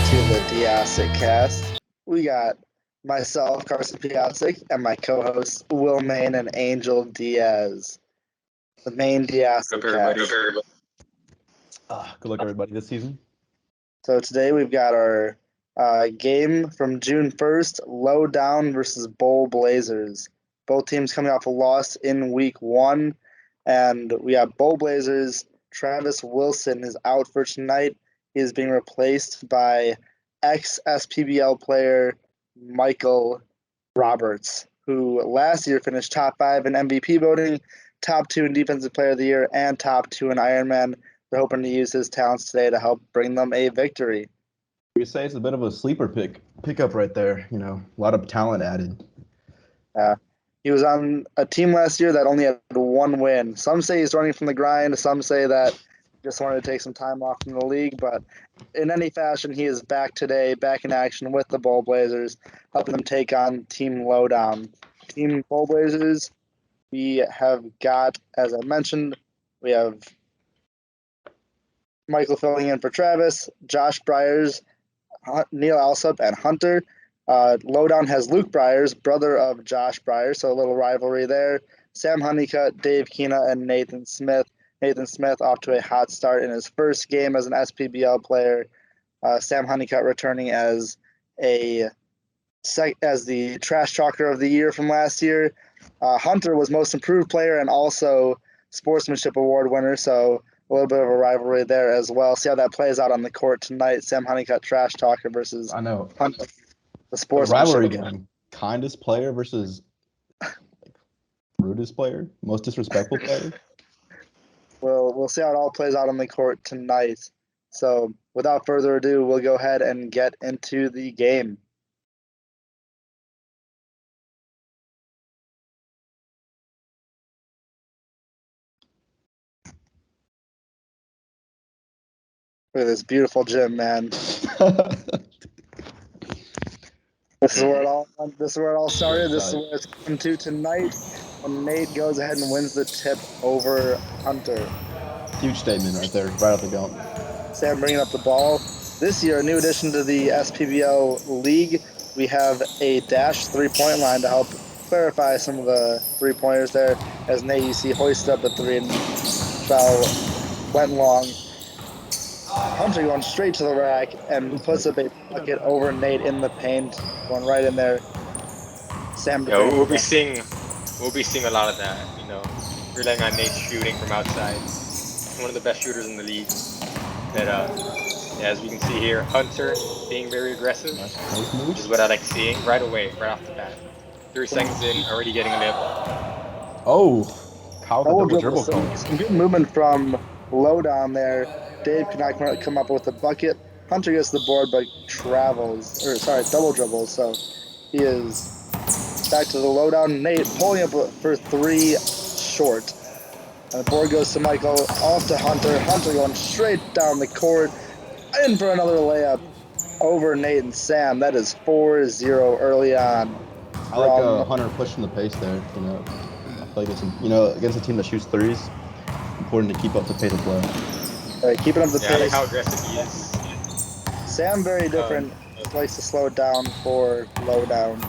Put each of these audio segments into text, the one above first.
to the Diasek Cast. We got myself, Carsen Piacsek, and my co-hosts, Wil Main and Angel Diaz. The Main Diasek Cast. Good luck, everybody, this season. So today we've got our game from June 1st, Lowdown versus Bowl Blazers. Both teams coming off a loss in week 1. And we have Bowl Blazers. Travis Wilson is out for tonight. He is being replaced by ex-SPBL player Michael Roberts, who last year finished top 5 in MVP voting, top 2 in Defensive Player of the Year, and top 2 in Ironman. They're hoping to use his talents today to help bring them a victory. You say it's a bit of a sleeper pickup right there. You know, a lot of talent added. He was on a team last year that only had 1 win. Some say he's running from the grind. Some say that he just wanted to take some time off from the league. But in any fashion, he is back today, back in action with the Bowl Blazers, helping them take on Team Lowdown. Team Bowl Blazers, we have got, as I mentioned, we have Michael filling in for Travis, Josh Bryars, Neil Alsop, and Hunter. Lowdown has Luke Bryars, brother of Josh Bryars, so a little rivalry there. Sam Honeycutt, Dave Keena, and Nathan Smith. Nathan Smith off to a hot start in his first game as an SPBL player. Sam Honeycutt returning as the trash talker of the year from last year. Hunter was most improved player and also sportsmanship award winner, so a little bit of a rivalry there as well. See how that plays out on the court tonight. Sam Honeycutt trash talker versus Hunter. The rivalry game. Kindest player versus rudest player, most disrespectful player. We'll see how it all plays out on the court tonight. So without further ado, we'll go ahead and get into the game. Look at this beautiful gym, man. This is where it all started. This is where it's coming to tonight when Nate goes ahead and wins the tip over Hunter. Huge statement right there, right off the gate. Sam bringing up the ball. This year, a new addition to the SPBL League, we have a dash three-point line to help clarify some of the three-pointers there. As Nate, you see, hoisted up a 3 and went long. Hunter going straight to the rack and puts up a bucket over Nate in the paint, going right in there. Sam. Yeah, we'll be seeing a lot of that. You know, relying on Nate shooting from outside. One of the best shooters in the league. But as we can see here, Hunter being very aggressive, which is what I like seeing right away, right off the bat. 3 seconds in, already getting a nip. Oh, Kyle with the dribble. Some good movement from Lowdown there. Dave could not come up with a bucket. Hunter gets the board, but double dribbles. So he is back to the Lowdown. Nate pulling up for 3 short. And the board goes to Michael, off to Hunter. Hunter going straight down the court, in for another layup over Nate and Sam. That is 4-0 early on. I like Hunter pushing the pace there. You know, I feel like it's, against a team that shoots threes, important to keep up the pace of play. Keeping up the pace. I like how aggressive he is. Sam, very different. Likes to slow it down for Lowdown.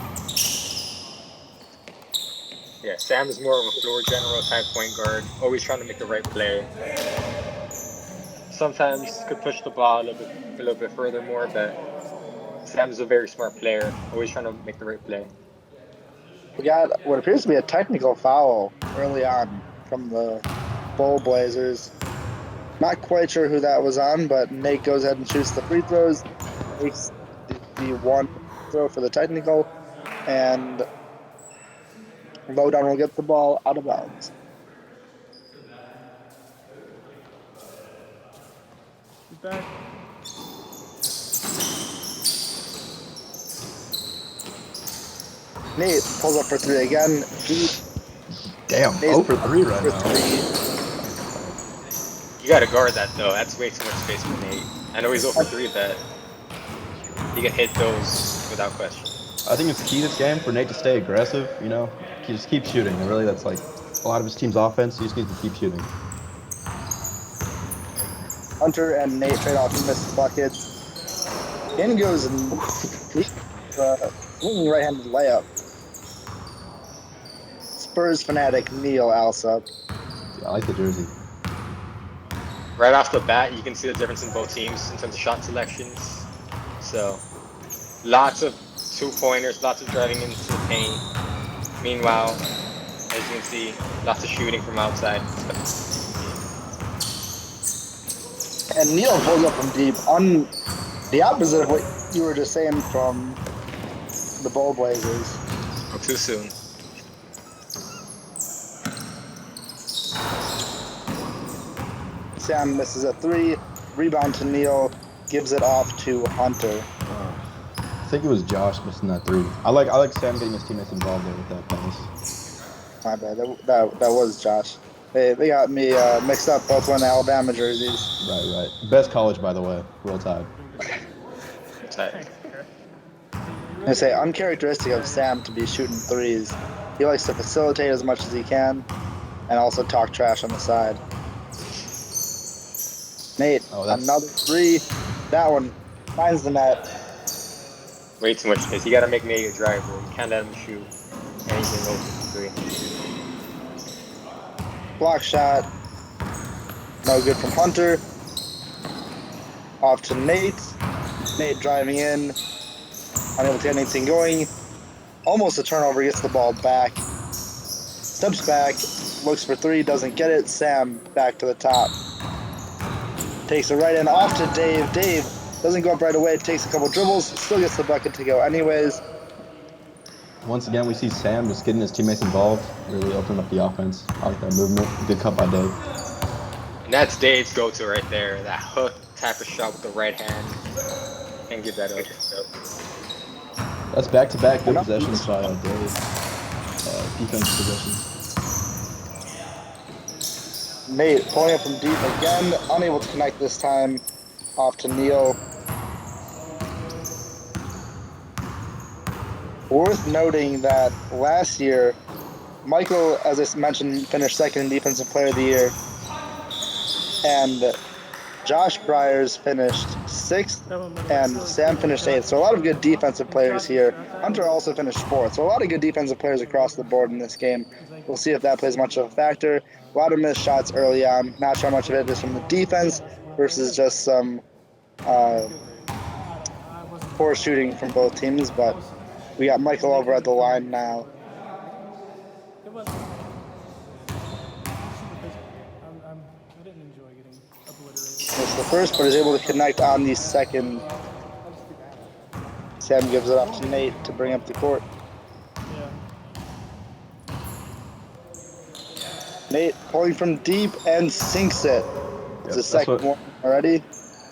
Yeah, Sam is more of a floor general type point guard, always trying to make the right play. Sometimes could push the ball a little bit further more, but Sam's a very smart player, always trying to make the right play. We got what appears to be a technical foul early on from the Bowl Blazers. Not quite sure who that was on, but Nate goes ahead and shoots the free throws, takes the 1 throw for the technical, and Lowdown will get the ball out of bounds. Back. Nate pulls up for 3 again. Damn, 0 for 3 right now. You gotta guard that though. That's way too much space for Nate. I know he's 0 for 3, but he can hit those without question. I think it's key this game for Nate to stay aggressive. You know, he just keep shooting. And really, that's like a lot of his team's offense. He just needs to keep shooting. Hunter and Nate trade off missed buckets. In goes right-handed layup. Spurs fanatic Neil Alsop. Yeah, I like the jersey. Right off the bat, you can see the difference in both teams in terms of shot selections. So, lots of two-pointers, lots of driving into the paint. Meanwhile, as you can see, lots of shooting from outside. And Neil pulls up from deep, on the opposite of what you were just saying from the Bull Blazers. Spoke too soon. Sam misses a three, rebound to Neil, gives it off to Hunter. I think it was Josh missing that three. I like Sam getting his teammates involved there with that pass. My bad, that was Josh. They got me mixed up, both wearing the Alabama jerseys. Right. Best college, by the way. Roll Tide. I say uncharacteristic of Sam to be shooting threes. He likes to facilitate as much as he can, and also talk trash on the side. Nate, another three. That one finds the net. Way too much space. You gotta make Nate a driver. You can't let him shoot anything over three. Block shot. No good from Hunter. Off to Nate. Nate driving in. Unable to get anything going. Almost a turnover, gets the ball back. Steps back, looks for three, doesn't get it. Sam back to the top. Takes it right in, off to Dave. Dave doesn't go up right away, takes a couple dribbles, still gets the bucket to go anyways. Once again, we see Sam just getting his teammates involved, really opening up the offense. I like that movement. Good cut by Dave. And that's Dave's go-to right there. That hook type of shot with the right hand. Can't give that up. That's back-to-back good possessions by Dave. Defensive possessions. Nate pulling up from deep again, unable to connect this time. Off to Neil. Worth noting that last year, Michael, as I mentioned, finished second in Defensive Player of the Year. And Josh Bryers finished sixth, and Sam finished eighth. So a lot of good defensive players here. Hunter also finished fourth. So a lot of good defensive players across the board in this game. We'll see if that plays much of a factor. A lot of missed shots early on. Not sure how much of it is from the defense versus just some poor shooting from both teams. But we got Michael over at the line now. Missed the first, but is able to connect on the second. Sam gives it up to Nate to bring up the court. Nate pulling from deep and sinks it. It's the second one already.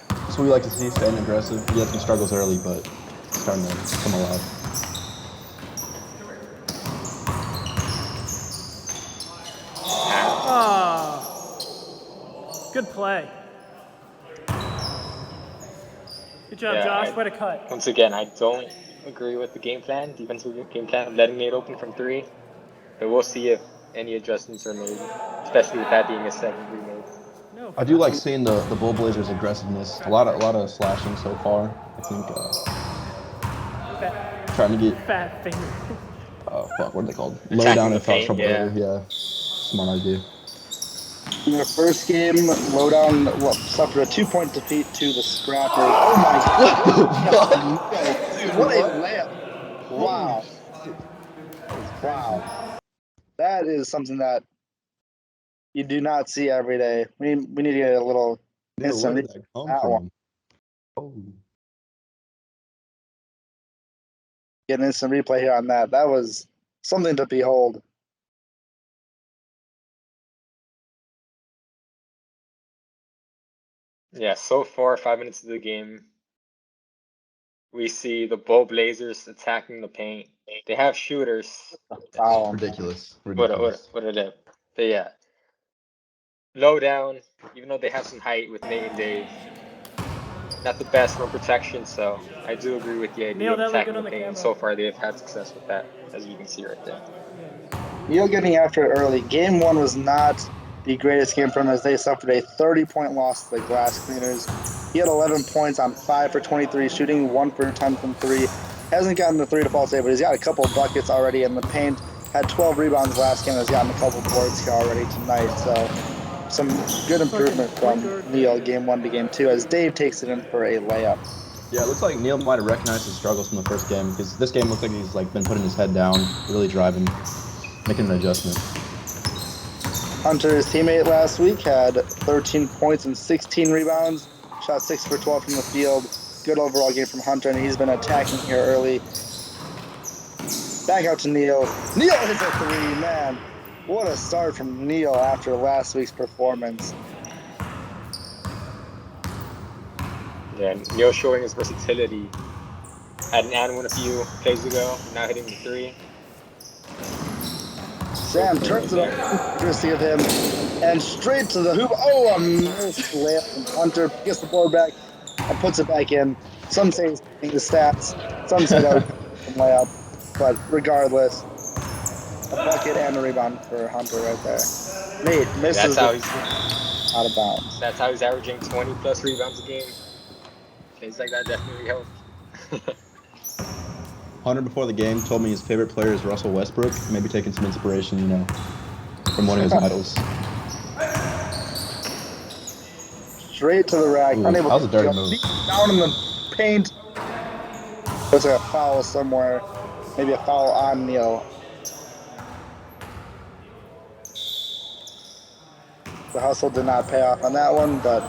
That's what we like to see, staying aggressive. He had some struggles early, but it's starting to come alive. Good play. Good job, Josh. Way to cut. Once again, I don't agree with the game plan, defensive game plan of letting Nate open from three. But we'll see if any adjustments are made, especially with that being a second remade. I do like seeing the Bull Blazers' aggressiveness. A lot of slashing so far. I think trying to get fat finger. What are they called? Low down and foul trouble later. Yeah, smart idea. In the first game, Lowdown suffered a 2-point defeat to the Scrappers. Oh my God! What a layup! Wow! Wow! That is something that you do not see every day. We need to get a little instant that one. Oh. Get an instant replay here on that. That was something to behold. Yeah, so far, 5 minutes of the game, we see the Bull Blazers attacking the paint. They have shooters. Ridiculous. What are they? But yeah, low down, even though they have some height with Nate and Dave, not the best rim protection, so I do agree with the idea of attacking the paint, and so far they've had success with that, as you can see right there. Neil getting after it early. Game one was not the greatest game for him as they suffered a 30-point loss to the Glass Cleaners. He had 11 points on 5 for 23 shooting, 1 for 10 from 3. Hasn't gotten the 3 to fall today, but he's got a couple buckets already in the paint. Had 12 rebounds last game. Has gotten a couple boards here already tonight. So some good improvement from Neil game 1 to game 2 as Dave takes it in for a layup. Yeah, it looks like Neil might have recognized his struggles from the first game because this game looks like he's like been putting his head down, really driving, making an adjustment. Hunter, his teammate last week, had 13 points and 16 rebounds. Shot 6 for 12 from the field. Good overall game from Hunter, and he's been attacking here early. Back out to Neil. Neil hits a 3, man. What a start from Neil after last week's performance. Yeah, Neil showing his versatility. Had an and one a few plays ago, now hitting the 3. Sam turns it up, interesting of him, and straight to the hoop. Oh, a missed layup from Hunter. Gets the board back and puts it back in. Some say he's taking the stats. Some say that was a layup. But regardless, a bucket and a rebound for Hunter right there. Nate misses That's how he's out of bounds. That's how he's averaging 20 plus rebounds a game. Plays like that definitely help. Hunter before the game told me his favorite player is Russell Westbrook. Maybe taking some inspiration, you know, from one of his idols. Straight to the rack. Ooh, Unable that was a dirty to move. down in the paint. Looks like a foul somewhere. Maybe a foul on Neil. The hustle did not pay off on that one, but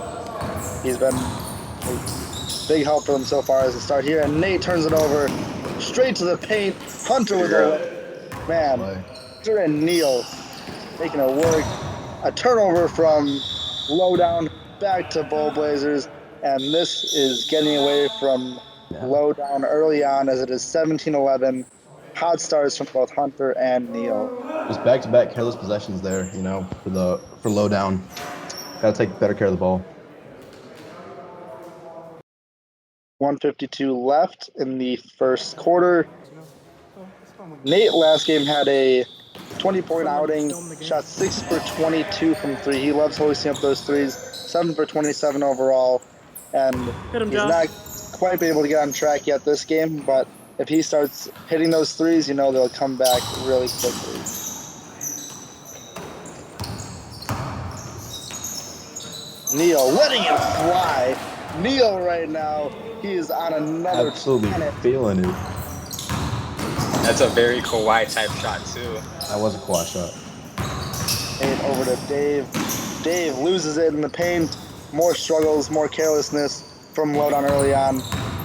he's been a big help for them so far as a start here. And Nate turns it over straight to the paint. Hunter with a man. Hunter and Neil making it work. A turnover from Lowdown back to Bull Blazers, and this is getting away from Lowdown early on as it is 17-11. Hot starts from both Hunter and Neil. Just back-to-back careless possessions there, you know, for Lowdown. Got to take better care of the ball. 1:52 left in the first quarter. Nate last game had a 20-point outing, shot 6 for 22 from 3. He loves hoisting up those threes, 7 for 27 overall, and he's not quite been able to get on track yet this game, but if he starts hitting those threes, you know they'll come back really quickly. Neil letting it fly. Neil right now, he is on another Absolutely feeling it. That's a very Kawhi type shot too. That was a Kawhi shot. And over to Dave. Dave loses it in the paint. More struggles, more carelessness from Lowdown early on.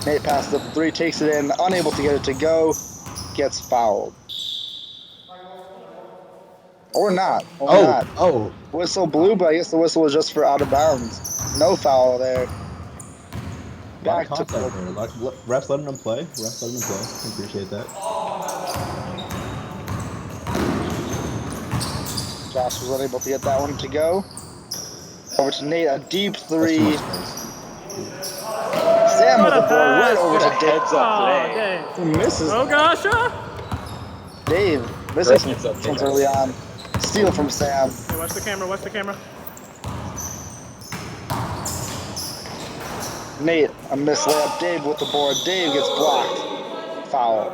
Nate passes up 3, takes it in, unable to get it to go, gets fouled. Or not. Oh. Whistle blew, but I guess the whistle was just for out of bounds. No foul there. Back to contact there. Refs letting them play. I appreciate that. Josh was unable to get that one to go. Over to Nate, a deep 3. Sam with the ball right over to Dave. Heads up play. He misses. Oh gosh! Dave misses some early on. Steal from Sam. Hey, watch the camera. Watch the camera. Nate, a missed layup. Dave with the board. Dave gets blocked. Foul.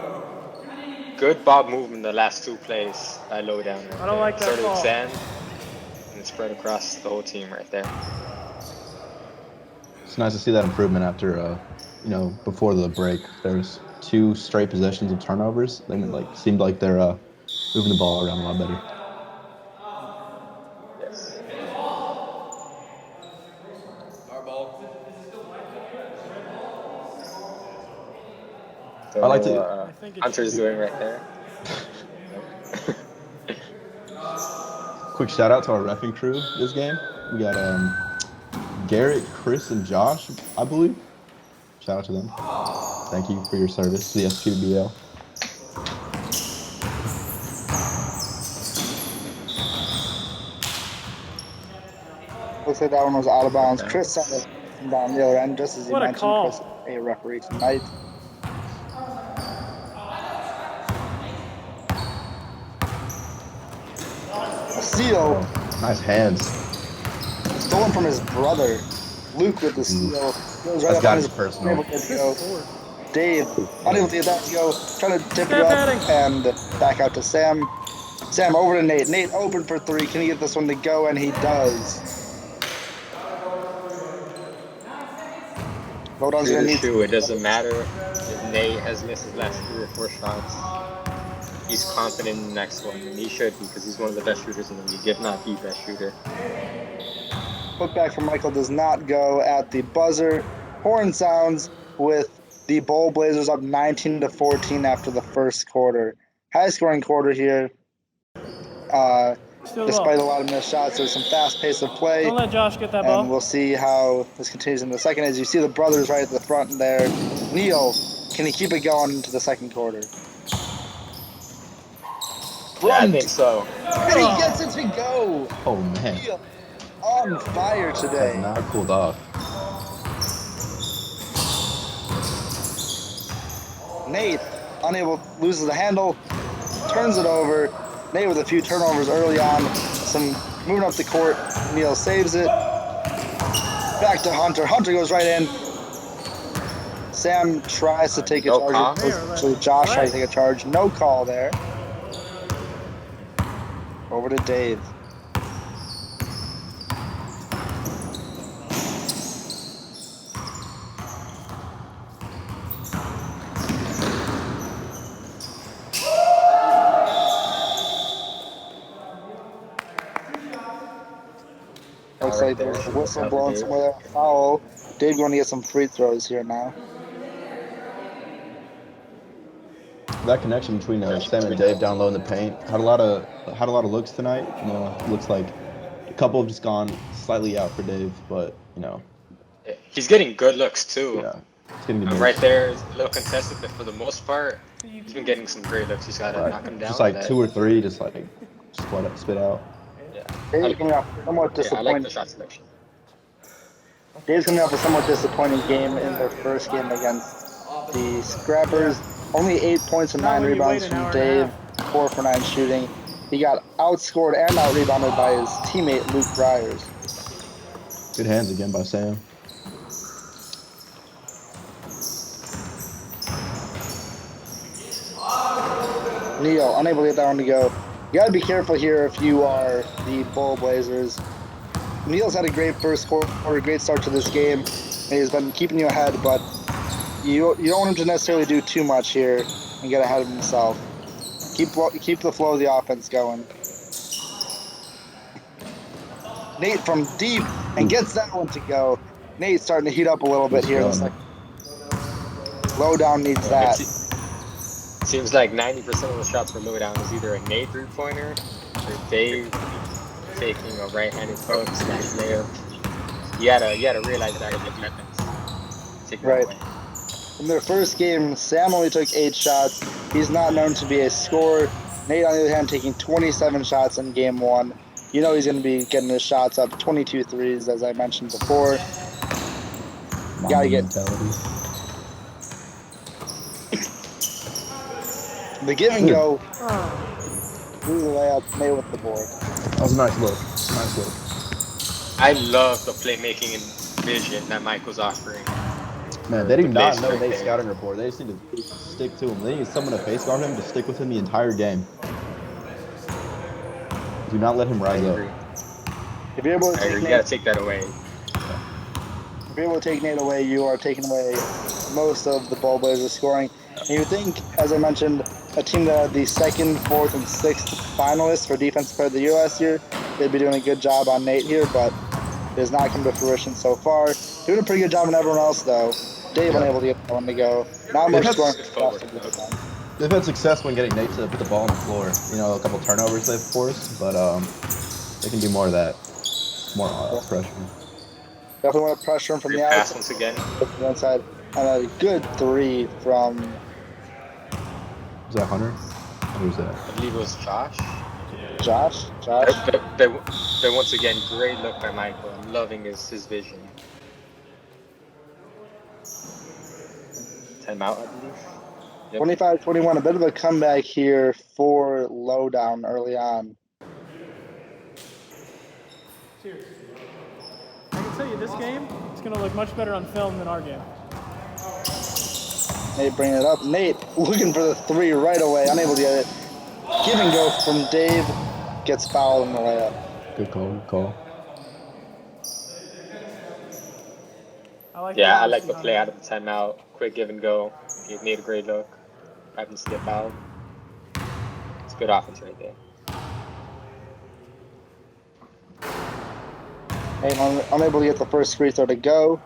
Good bob movement the last 2 plays by Lowdown. Right I don't like that Started call. with Sam and it spread across the whole team right there. It's nice to see that improvement after, you know, before the break. There's 2 straight possessions of turnovers. They seemed like they're moving the ball around a lot better. Yes. I like to. Hunter's doing right there. Quick shout out to our reffing crew this game. We got Garrett, Chris, and Josh, I believe. Shout out to them. Thank you for your service to the SPBL. Looks like that one was out of bounds. Chris sent it down the other end, just as you What a mentioned. call. Chris, a referee tonight. A steal Nice hands. Stolen from his brother. Luke with the steal. Goes right That's up gotta on be his personal. unable to get to go. Dave, unable to get that to go. Trying to tip it Fair up batting. and back out to Sam. Sam over to Nate. Nate open for three. Can he get this one to go? And he does. Lowdown's True gonna to need. true. It doesn't matter if Nate has missed his last 3 or 4 shots. He's confident in the next one, and he should be because he's one of the best shooters in the league, if not the best shooter. Putback from Michael does not go at the buzzer. Horn sounds with the Bowl Blazers up 19-14 after the first quarter. High scoring quarter here. Still Despite a low. lot of missed shots, there's some fast pace of play. Don't let Josh get that And ball. we'll see how this continues in the second. As you see the brothers right at the front there. Neil, can he keep it going into the second quarter? Yeah, I think so. And he gets it to go. Oh man, Neil on fire has today. not cooled off. Nate, unable, loses the handle, turns it over. Nate with a few turnovers early on. Some moving up the court. Neil saves it. Back to Hunter. Hunter goes right in. Sam tries to take a No charge. call? Actually, Josh tries to take a charge. No call there. Over to Dave. Looks like there's a whistle blowing somewhere. Foul. Dave going to get some free throws here now. That connection between Sam and Dave down low in the paint had a lot of looks tonight. You know, looks like a couple have just gone slightly out for Dave, but you know, He's getting good looks too. yeah, it's getting good. Right there, it's a little contested, but for the most part, he's been getting some great looks. He's got to knock him down. Just like 2 or 3, just like spit out. Yeah. Dave's coming off somewhat I disappointing. like the shot selection. Dave's coming off a somewhat disappointing game in their first game against the Scrappers. Only 8 points and 9 rebounds from Dave, 4 for 9 shooting. He got outscored and out-rebounded by his teammate Luke Bryers. Good hands again by Sam. Neil, unable to get that one to go. You gotta be careful here if you are the Bull Blazers. Neil's had a great first quarter, a great start to this game, and he's been keeping you ahead, but you don't want him to necessarily do too much here and get ahead of himself. Keep the flow of the offense going. Nate from deep and gets that one to go. Nate's starting to heat up a little bit here in the second. Lowdown needs that. Seems like 90% of the shots for Lowdown is either a Nate three-pointer or Dave taking a right-handed hook / layup. You gotta realize that if you take it Right. away. In their first game, Sam only took 8 shots. He's not known to be a scorer. Nate, on the other hand, taking 27 shots in game 1. You know he's going to be getting his shots up, 22 threes, as I mentioned before. Gotta get the give and go. Through the layup, Nate with the board. That was a nice look. Nice look. I love the playmaking and vision that Mike was offering. Man, they do not know right Nate's there. scouting report. They just need to stick to him. They need someone to face guard him to stick with him the entire game. Do not let him rise up. If you're able to take You Nate, gotta take that away. if you're able to take Nate away, you are taking away most of the Ball Blazers scoring. And you think, as I mentioned, a team that had the 2nd, 4th, and 6th finalists for Defensive Player of the Year last year, they'd be doing a good job on Nate here, but it has not come to fruition so far. Doing a pretty good job on everyone else, though. Dave unable to get that one to go. Not much scoring. They've had success when getting Nate to put the ball on the floor. You know, a couple turnovers they've forced, but they can do more of that. More pressure. Definitely want to pressure him from the Pass outside. once again. From the inside. And a good 3 from... Was that Hunter? Who was that? I believe it was Josh. Josh? But once again, great look by Michael. I'm loving his vision. Timeout, I believe. Yep. 25-21, a bit of a comeback here for Lowdown early on. Cheers. I can tell you this game, it's going to look much better on film than our game. Nate bringing it up. Nate looking for the 3 right away, unable to get it. Give and go from Dave, gets fouled in the layup. Good call. Good call. I like the play out of the timeout. Quick give and go. Gave Nate a great look. Happens to get fouled. It's good offense right there. Nate unable to get the first free throw to go.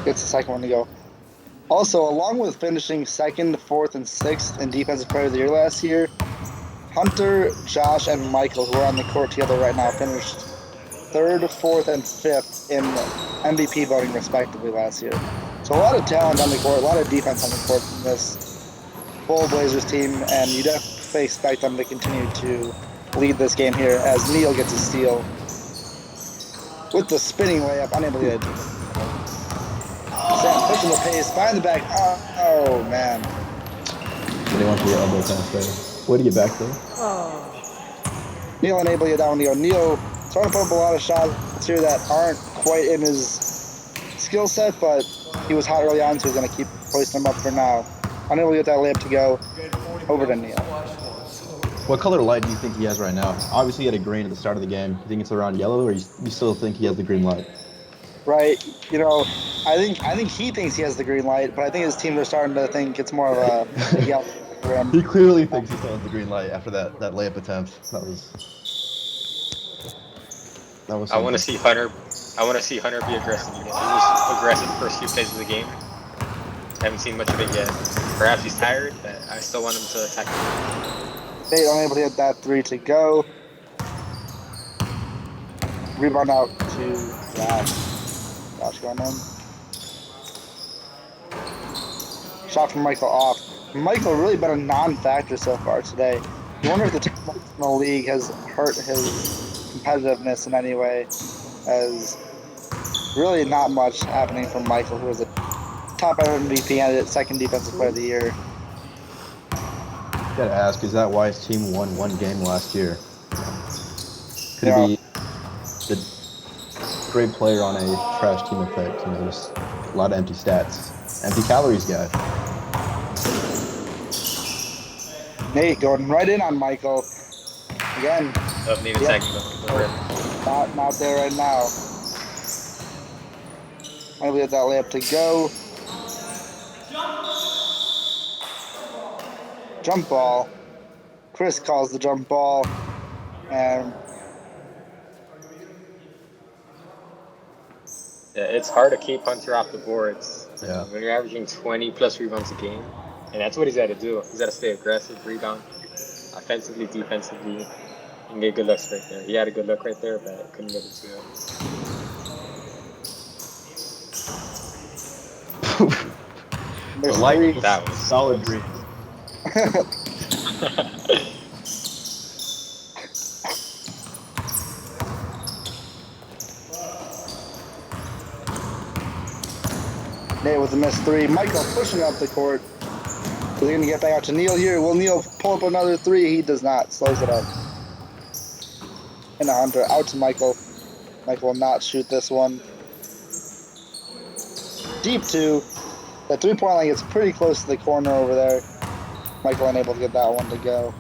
Gets the second one to go. Also, along with finishing 2nd, 4th, and 6th in Defensive Player of the Year last year, Hunter, Josh, and Michael, who are on the court together right now, finished 3rd, 4th, and 5th in MVP voting respectively last year. So a lot of talent on the court, a lot of defense on the court from this Bull Blazers team, and you definitely expect them to continue to lead this game here as Neal gets a steal with the spinning layup, unable to get it. Sam pushing the pace, behind the back. Oh man. What do you want for your elbow pass there? Way to get back there. Neal unable to get down. Neal trying to put up a lot of shots here that aren't quite in his skill set, but he was hot early on, so he's going to keep placing them up for now. Unable to get that layup to go. Over to Neal. What color light do you think he has right now? Obviously, he had a green at the start of the game. You think it's around yellow, or you still think he has the green light? Right. You know, I think he thinks he has the green light, but I think his team are starting to think it's more of a yellow for him. He clearly thinks he still has the green light after that layup attempt. That was. I want to see Hunter. I want to see Hunter be aggressive again. He was aggressive the first few phases of the game. Haven't seen much of it yet. Perhaps he's tired, but I still want him to attack. Nate unable to get that 3 to go. Rebound out to Josh. Josh going in. Shot from Michael off. Michael really been a non-factor so far today. You wonder if the top in the league has hurt his competitiveness in any way, as really not much happening from Michael, who was a top MVP candidate, 2nd Defensive Player of the Year. Gotta ask, is that why his team won 1 game last year? Could it be the great player on a trash team effect? You know, just a lot of empty stats, empty calories guy. Nate going right in on Michael again. Need a second. Not there right now. Maybe get that layup to go. Jump ball. Chris calls the jump ball, and it's hard to keep Hunter off the boards. Yeah. When you're averaging 20 plus rebounds a game, and that's what he's got to do. He's got to stay aggressive, rebound, offensively, defensively, and get good looks right there. He had a good look right there, but couldn't get it to him. That was solid green. Nate with a missed 3. Michael pushing up the court. Is he going to get back out to Neal here? Will Neal pull up another 3? He does not. Slows it up. And a Hunter out to Michael. Michael will not shoot this one. Deep 2. That 3-point line gets pretty close to the corner over there. Michael unable to get that one to go.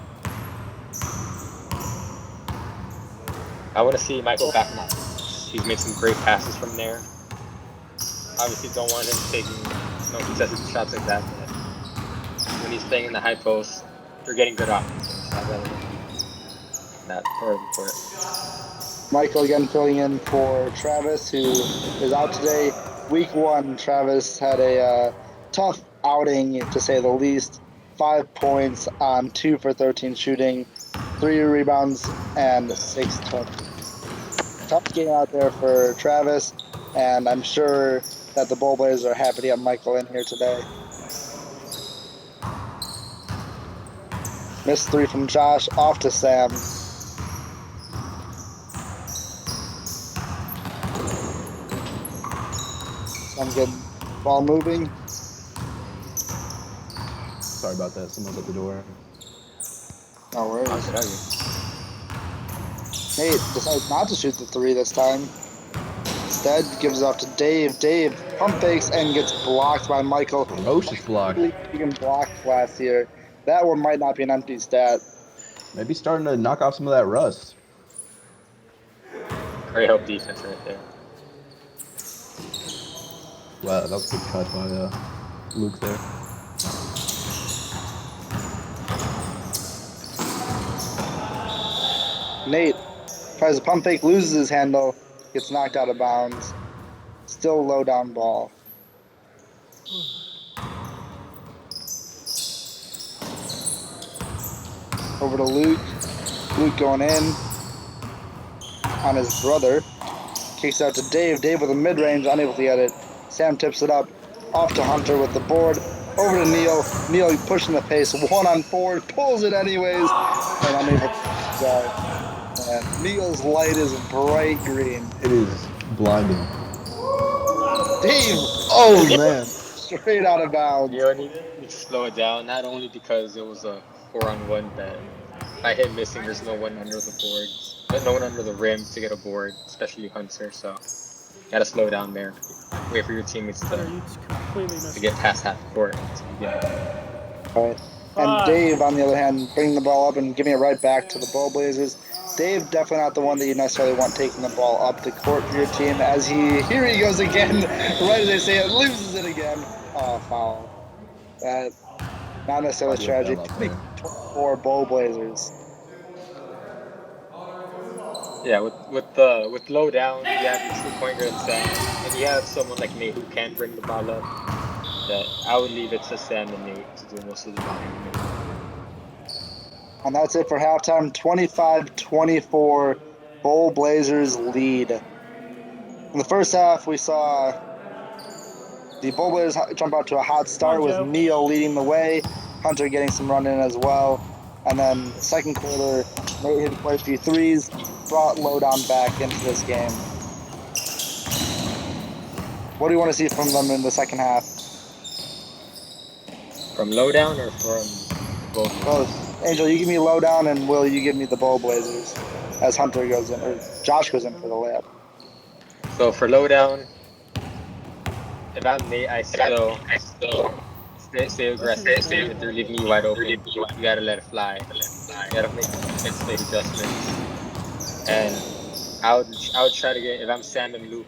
I want to see Michael back in that. He's made some great passes from there. Obviously, don't want him taking contested shots like that. But when he's playing in the high post, you're getting good offense. So I'd rather not horrible for it. Michael again filling in for Travis, who is out today. Week 1, Travis had a tough outing, to say the least. 5 points on 2 for 13 shooting, 3 rebounds, and 6 turnovers. Tough game out there for Travis, and I'm sure that the Bull Blazers are happy to have Michael in here today. Missed 3 from Josh, off to Sam. Sam getting ball moving. Sorry about that. Someone's at the door. No worries. How could I be? Nate decides not to shoot the 3 this time. Instead, gives it off to Dave. Dave pump fakes and gets blocked by Michael. Ferocious block. Even blocked last year. That one might not be an empty stat. Maybe starting to knock off some of that rust. Great help defense right there. Wow, that was a good cut by Luke there. Nate tries to pump fake, loses his handle, gets knocked out of bounds. Still low down ball. Over to Luke. Luke going in on his brother. Kicks out to Dave. Dave with a mid-range, unable to get it. Sam tips it up. Off to Hunter with the board. Over to Neil. Neil pushing the pace. 1-on-4. Pulls it anyways. And unable to and Neil's light is bright green. It is blinding. Dave! Oh, man. Straight out of bounds. You need to slow it down, not only because it was a 4-on-1 bet. If I hit missing, there's no one under the board. No one under the rim to get a board, especially Hunter, so gotta slow down there. Wait for your teammates to get past half court to begin. Right. And Dave, on the other hand, bringing the ball up and giving it right back to the Ball Blazers. Dave, definitely not the one that you necessarily want taking the ball up the court for your team. As here he goes again, right as they say it, loses it again. Oh, foul. That, not necessarily a strategy. 24 Ball Blazers. Yeah, with low down, you have your true point guard Sam, and you have someone like Nate who can bring the ball up. That I would leave it to Sam and Nate to do most of the volume. And that's it for halftime. 25-24, Bowl Blazers lead. In the first half, we saw the Bowl Blazers jump out to a hot start with Neil leading the way, Hunter getting some run in as well. And then second quarter, Nate hit quite a few threes, brought Lowdown back into this game. What do you want to see from them in the second half? From Lowdown or from both? Both. Angel, you give me Lowdown, and Will, you give me the Bowl Blazers as Hunter goes in, or Josh goes in for the layup. So for Lowdown, if I'm Nate, I still stay aggressive. If they're leaving you wide open, you gotta let it fly. You gotta make instant adjustments. And I would try to get, if I'm Sam and Luke,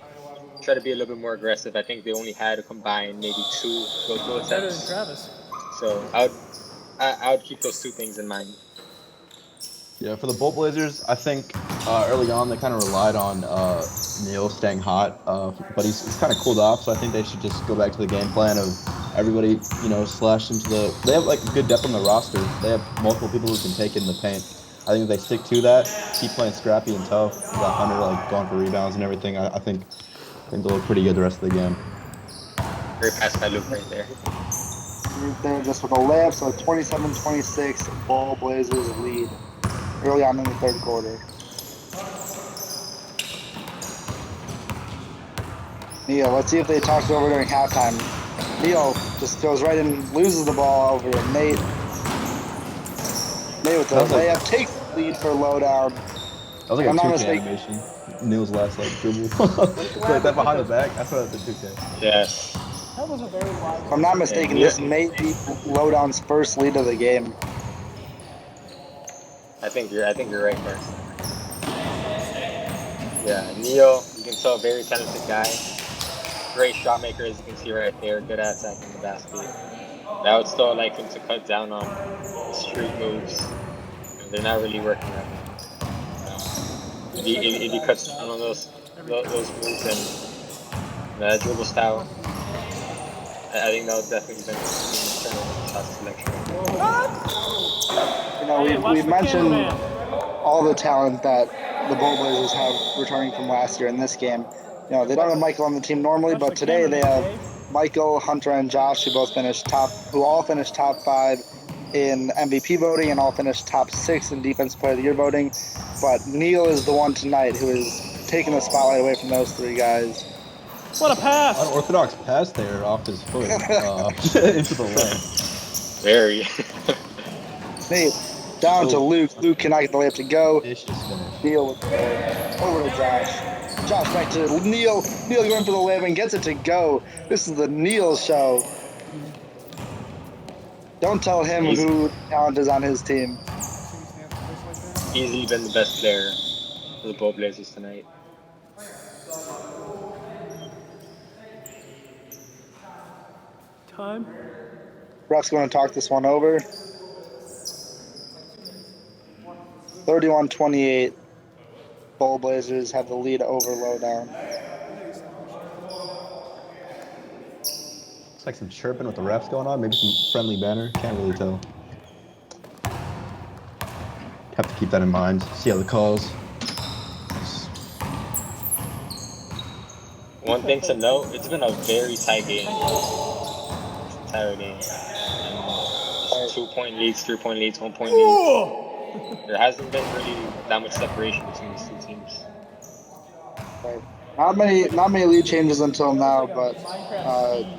try to be a little bit more aggressive. I think they only had to combine maybe 2 go-to attempts. So I would keep those 2 things in mind. Yeah, for the Bolt Blazers, I think early on they kind of relied on Neil staying hot, but he's kind of cooled off. So I think they should just go back to the game plan of everybody, slash into the. They have like a good depth on the roster. They have multiple people who can take it in the paint. I think if they stick to that, keep playing scrappy and tough, got Hunter like going for rebounds and everything. I think they'll look pretty good the rest of the game. Great pass by Luke right there. Right there, just with a layup, so 27-26, Ball Blazers lead early on in the third quarter. Neil, let's see if they talked it over during halftime. Neil just goes right in, loses the ball over to Nate. Nate with the layup, takes the lead for Lowdown. That was like a 2K animation. Neil's last dribble. Like that behind the back. I thought it was a 2K. Yes. That was a very wide. If I'm not mistaken, this may be Lowdown's first lead of the game. I think you're right, Carsen. Yeah, Neil, you can tell, very talented guy. Great shot maker, as you can see right there. Good at attacking the basket. But I would still like him to cut down on the street moves. They're not really working right now. If he cuts down on those moves and dribble style, I think that would definitely be shot selection. We've mentioned all the talent that the Bowl Blazers have returning from last year in this game. They don't have Michael on the team normally, but today they have Michael, Hunter, and Josh, who all finished top 5 in MVP voting and all finished top 6 in Defensive Player of the Year voting. But Neil is the one tonight who is taking the spotlight away from those 3 guys. What a pass! Unorthodox pass there off his foot into the lane. Very. Nate, down to Oh, Luke. Luke cannot get the layup to go. vicious finish. Neil with the board. Over to Josh. Josh back to Neil. Neil going for the layup and gets it to go. This is the Neil show. Don't tell him who talent is on his team. Easily been the best player for the Bow Blazers tonight. Time. Ref's going to talk this one over. 31-28. Bowl Blazers have the lead over Lowdown. Looks like some chirping with the refs going on. Maybe some friendly banner. Can't really tell. Have to keep that in mind. See how the calls. One thing to note, it's been a very tight game. This entire game. And 2-point leads, 3-point leads, 1-point leads. There hasn't been really that much separation between these two teams. Right. Not many lead changes until now, but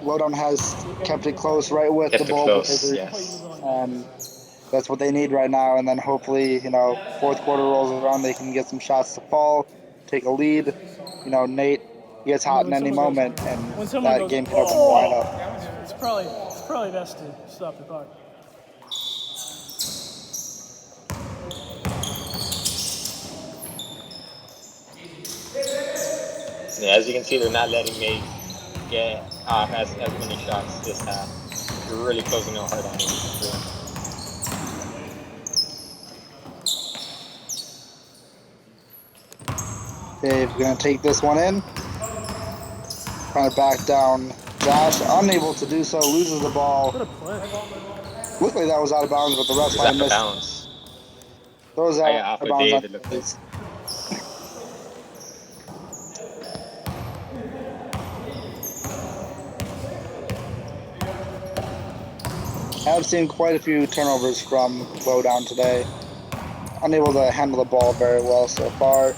Lowdown has kept it close right with Kept the it Bowl close, Blazers. yes. That's what they need right now, and then hopefully, fourth quarter rolls around, they can get some shots to fall, take a lead. Nate gets hot in any moment, and that game can open wide up. It's probably best to stop the clock. Yeah, as you can see, they're not letting Nate get as many shots this half. They're really closing out hard on him. Dave gonna take this one in. Trying to back down Josh, unable to do so, loses the ball. What a play. Looked like that was out of bounds, but the refs It's might out have of missed. bounds. Throws out Off of of bounds Dave, on it looked like. I've seen quite a few turnovers from Lowdown today. Unable to handle the ball very well so far.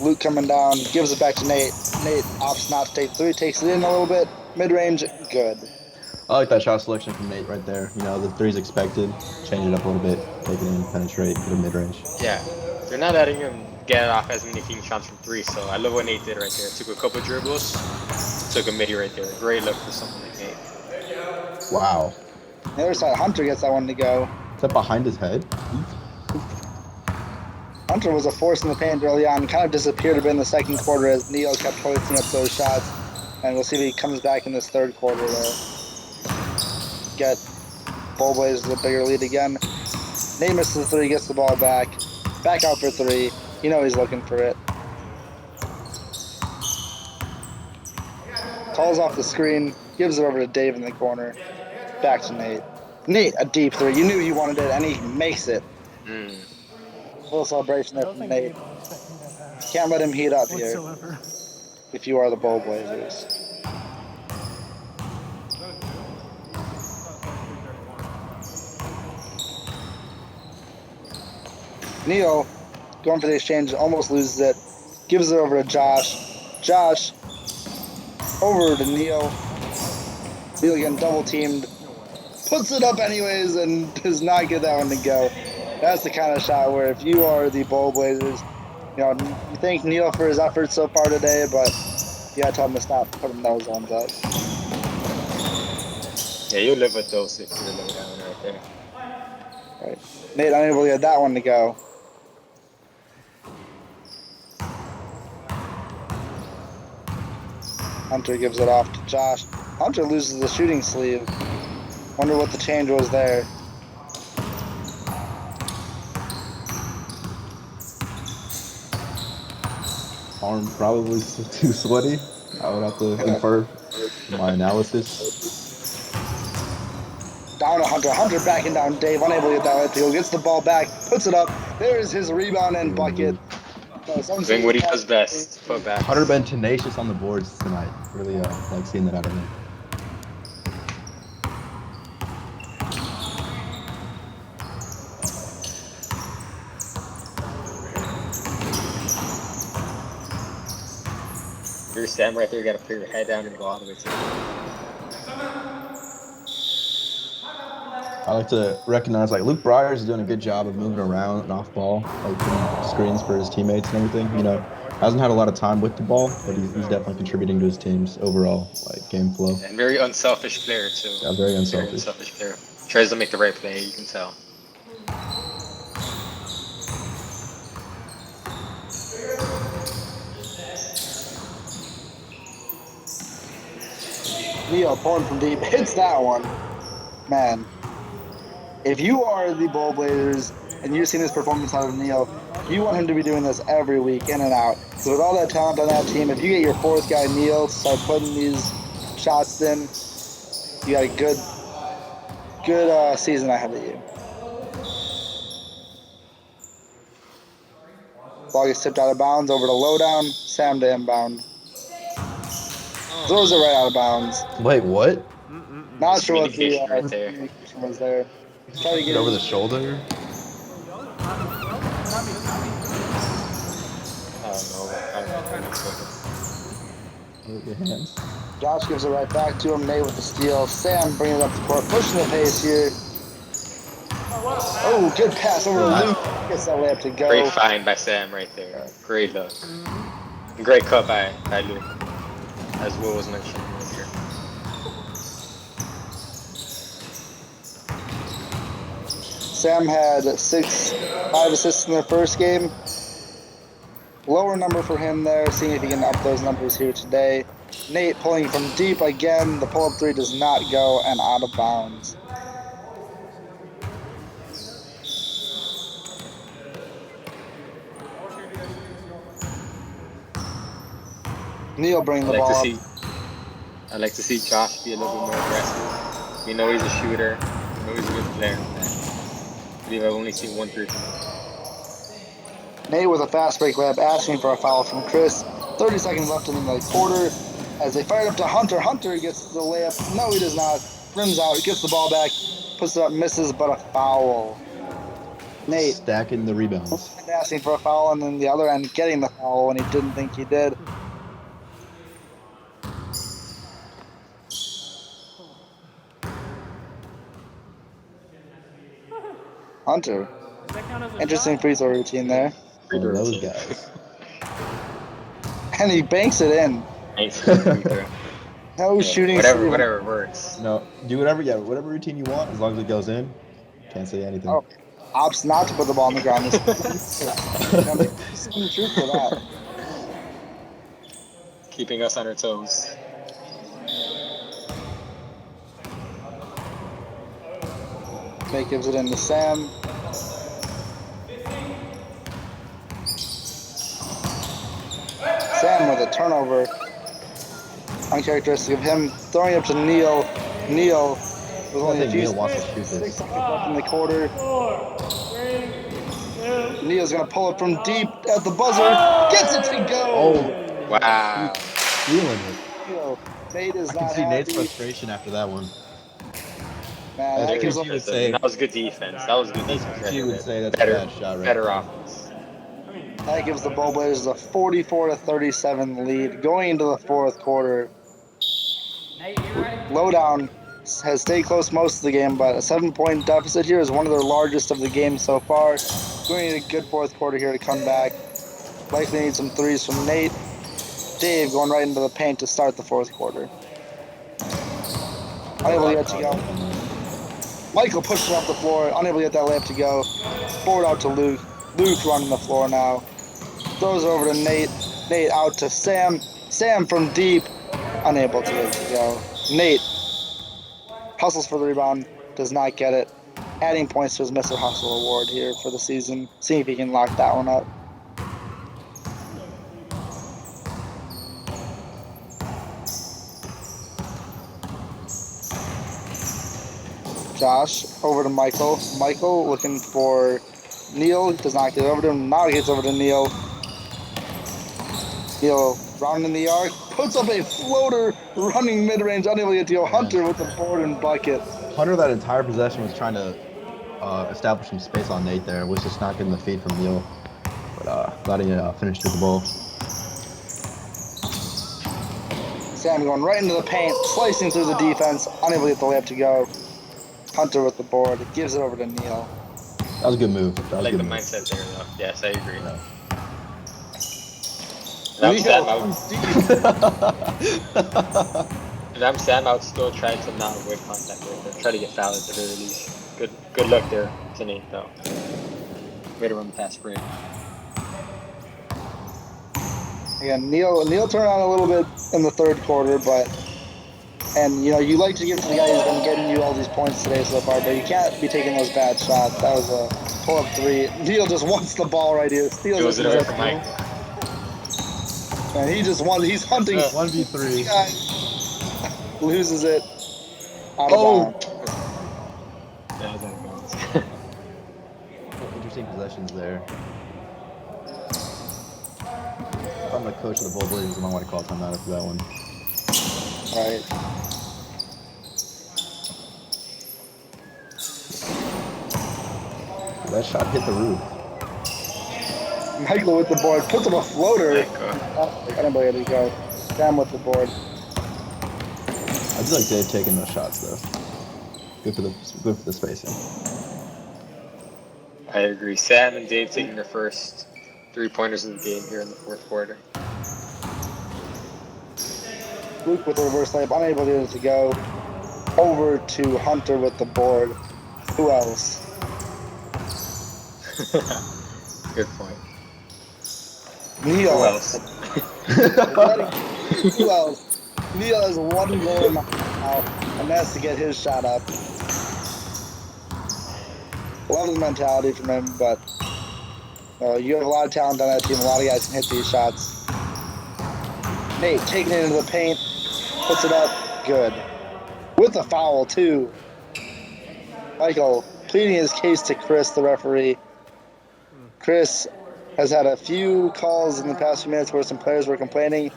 Luke coming down, gives it back to Nate. Nate opts not to take three, takes it in a little bit. Mid-range, good. I like that shot selection from Nate right there. The three's expected. Change it up a little bit. Take it in, penetrate, hit a mid-range. Yeah, they're not letting him get off as many clean shots from three, so I love what Nate did right there. Took a couple dribbles, took a midi right there. Great look for someone like Nate. Wow. The other side, Hunter gets that one to go. Is that behind his head? Hunter was a force in the paint early on, kind of disappeared a bit in the second quarter as Neil kept hoisting up those shots. And we'll see if he comes back in this third quarter to get Bowl Blazers a bigger lead again. Nate misses the three, gets the ball back. Back out for three. He's looking for it. Calls off the screen, gives it over to Dave in the corner. Back to Nate. Nate, a deep three. You knew you wanted it, and he makes it. A little celebration there from Nate. Can't let him heat up here if you are the Bowl Blazers. Neil, going for the exchange, almost loses it. Gives it over to Josh. Josh, over to Neil. Neil getting double teamed. Puts it up anyways and does not get that one to go. That's the kind of shot where if you are the Bowl Blazers, you thank Neil for his efforts so far today, but you gotta tell him to stop putting those ones up. Yeah, you live with those if you're low down right there. All right. Nate unable to get that one to go. Hunter gives it off to Josh. Hunter loses the shooting sleeve. Wonder what the change was there. Arm probably too sweaty. I would have to infer my analysis. Down to Hunter. Hunter backing down Dave. Unable to get that right field. Gets the ball back. Puts it up. There's his rebound and bucket. Doing what he does best. Put back. Hunter been tenacious on the boards tonight. Really like seeing that out of him. If you're standing right there, you gotta put your head down and go all the way to I like to recognize like Luke Breyers is doing a good job of moving around and off ball, like putting screens for his teammates and everything. You know, hasn't had a lot of time with the ball, but he's definitely contributing to his team's overall like game flow. And very unselfish player too. Yeah, very unselfish. Very unselfish player. Tries to make the right play. You can tell. Neil pulling from deep hits that one. Man, if you are the Bull Blazers and you've seen this performance out of Neil, you want him to be doing this every week, in and out. So with all that talent on that team, if you get your fourth guy Neil to start putting these shots in, you got a good season ahead of you. Ball gets tipped out of bounds over to lowdown. Sam to inbound. Throws it right out of bounds. Wait, what? Not sure what the Communication right there. communication was there. Try to Get get over the shoulder. With your hands. Josh gives it right back to him. Nate with the steal. Sam bringing it up the court, pushing the pace here. Oh, good pass over to Luke. Gets that layup to go. Great find by Sam right there. Great look. Great cut by Luke, as Will was mentioning earlier. Sam had 5 assists in their first game. Lower number for him there, seeing if he can up those numbers here today. Nate pulling from deep again. The pull-up three does not go and out of bounds. Neil bringing the ball up. I'd like to see Josh be a little bit more aggressive. We know he's a shooter. We know he's a good player. I believe I've only seen 1 3 from him. Nate with a fast break layup, asking for a foul from Chris. 30 seconds left in the quarter. As they fire it up to Hunter. Hunter gets the layup. No, he does not. Rims out. Gets the ball back. Puts it up. Misses, but a foul. Nate stacking the rebounds. Asking for a foul, and then the other end getting the foul when he didn't think he did. Hunter. Interesting free throw routine there. One of those guys. And he banks it in. No shooting. Whatever works. No, do whatever routine you want as long as it goes in. Can't say anything. Oh, opts not to put the ball on the ground. Some truth for that. Keeping us on our toes. Nate gives it in to Sam. Sam with a turnover. Uncharacteristic of him. Throwing up to Neil. Neil with only a few seconds left in the quarter. Neil's going to pull it from deep at the buzzer. Gets it to go. Oh, wow. Feeling it. Nate is I can see Nate's frustration after that one. Man, that was good defense. That was good defense. He would say that's a bad shot, right? Better offense. That gives the Bull Blazers a 44-37 lead going into the fourth quarter. Lowdown has stayed close most of the game, but a 7-point deficit here is one of their largest of the game so far. Going to need a good fourth quarter here to come back. Likely need some threes from Nate. Dave going right into the paint to start the fourth quarter. Unable to get to go. Michael pushed it off the floor, unable to get that layup to go. Forward out to Luke. Luke running the floor now. Throws it over to Nate. Nate out to Sam. Sam from deep. Unable to get it to go. Nate hustles for the rebound. Does not get it. Adding points to his Mr. Hustle award here for the season. See if he can lock that one up. Josh over to Michael. Michael looking for Neil. Does not get over to him. Now he gets over to Neil. Neil rounding in the arc. Puts up a floater running mid-range. Unable to get to go. Hunter with the board and bucket. Hunter that entire possession was trying to establish some space on Nate there. Was just not getting the feed from Neil. But glad he finished with the ball. Sam going right into the paint. Slicing through the defense. Unable to get the layup to go. Hunter with the board. It gives it over to Neil. That was a good move. That I was like a the good move. mindset there, though. Yes, I agree. Yeah. If I'm Sam, I would still try to not avoid contact right there. Try to get fouled at the very least. Good luck there to Nate, though. Way to run the fast break. Again, Neil turned on a little bit in the third quarter, and you like to give to the guy who's been getting you all these points today so far, but you can't be taking those bad shots. That was a pull-up three. Neil just wants the ball right here. Steals it away from Mike. And he's hunting. 1v3. Loses it. Out of bounds. Yeah, out of bounds. Interesting possessions there. If I'm the coach of the Bull Blazers, I might want to call timeout after that one. Right. That shot hit the roof. Michael with the board. Puts up a floater. Anybody to go. Sam with the board. I do like Dave taking those shots, though. Good for the spacing. I agree. Sam and Dave taking their first 3-pointers of the game here in the fourth quarter. Luke with the reverse layup, unable to get it to go. Over to Hunter with the board. Who else? Good point. Neil. Who else? Who else? Neil has one goal now, and that's to get his shot up. Love his mentality from him, but you have a lot of talent on that team. A lot of guys can hit these shots. Nate taking it into the paint, puts it up, good. With a foul, too. Michael pleading his case to Chris, the referee. Chris has had a few calls in the past few minutes where some players were complaining.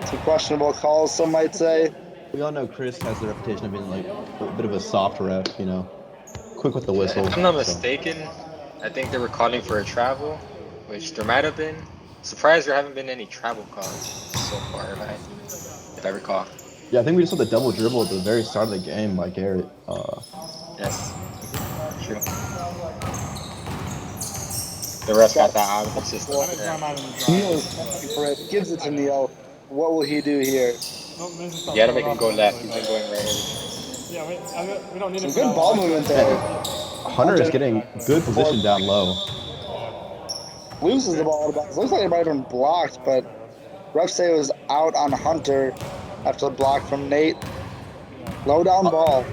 Some questionable calls, some might say. We all know Chris has the reputation of being like a bit of a soft ref, quick with the whistle. If I'm not mistaken, I think they were calling for a travel, which there might have been. Surprised there haven't been any travel calls so far, if I recall. Yeah, I think we just saw the double dribble at the very start of the game by Garrett. Yes, true. The rest got that out of the system. Neil is fighting for it, gives it to Neil. What will he do here? You gotta make him go left. He's been going right. Yeah, we don't need some good ball movement there. Hunter is getting good position down low. Loses the ball. Looks like it might have been blocked, but refs say it was out on Hunter after the block from Nate. Low down ball.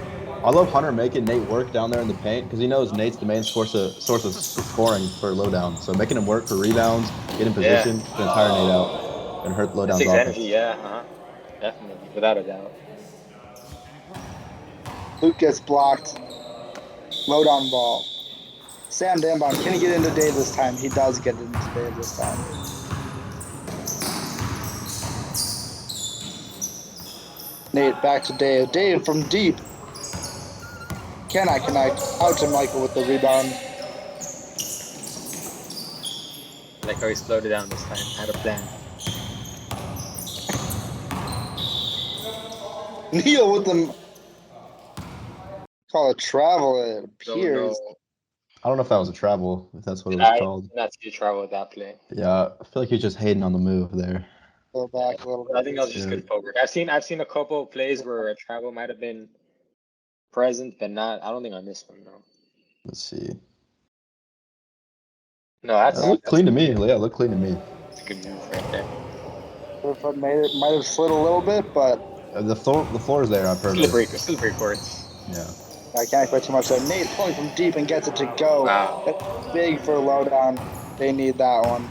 I love Hunter making Nate work down there in the paint because he knows Nate's the main source of scoring for lowdown. So making him work for rebounds, get in position, can tire Nate out, and hurt lowdown's offense. Energy, yeah, definitely, without a doubt. Luke gets blocked. Lowdown ball. Sam Dambon, can he get into Dave this time? He does get into Dave this time. Nate back to Dave. Dave from deep. Cannot connect. Out to Michael with the rebound. I like how he slowed it down this time. Had a plan. Neil with them. Call it travel, it appears. No. I don't know if that was a travel, if that's what it was called. Not to travel with that play. Yeah, I feel like he's just hating on the move there. Go back a little bit. I think that was just good footwork. I've seen a couple of plays where a travel might have been present, but not. I don't think I missed one though. Let's see. No, that's looked clean to me. Yeah, it looked clean to me. That's a good move right there. Might have slid a little bit, but the floor is there. I've heard. Still break courts. Yeah. I can't expect too much there. Nate pulling from deep and gets it to go. Wow. That's big for lowdown. They need that one.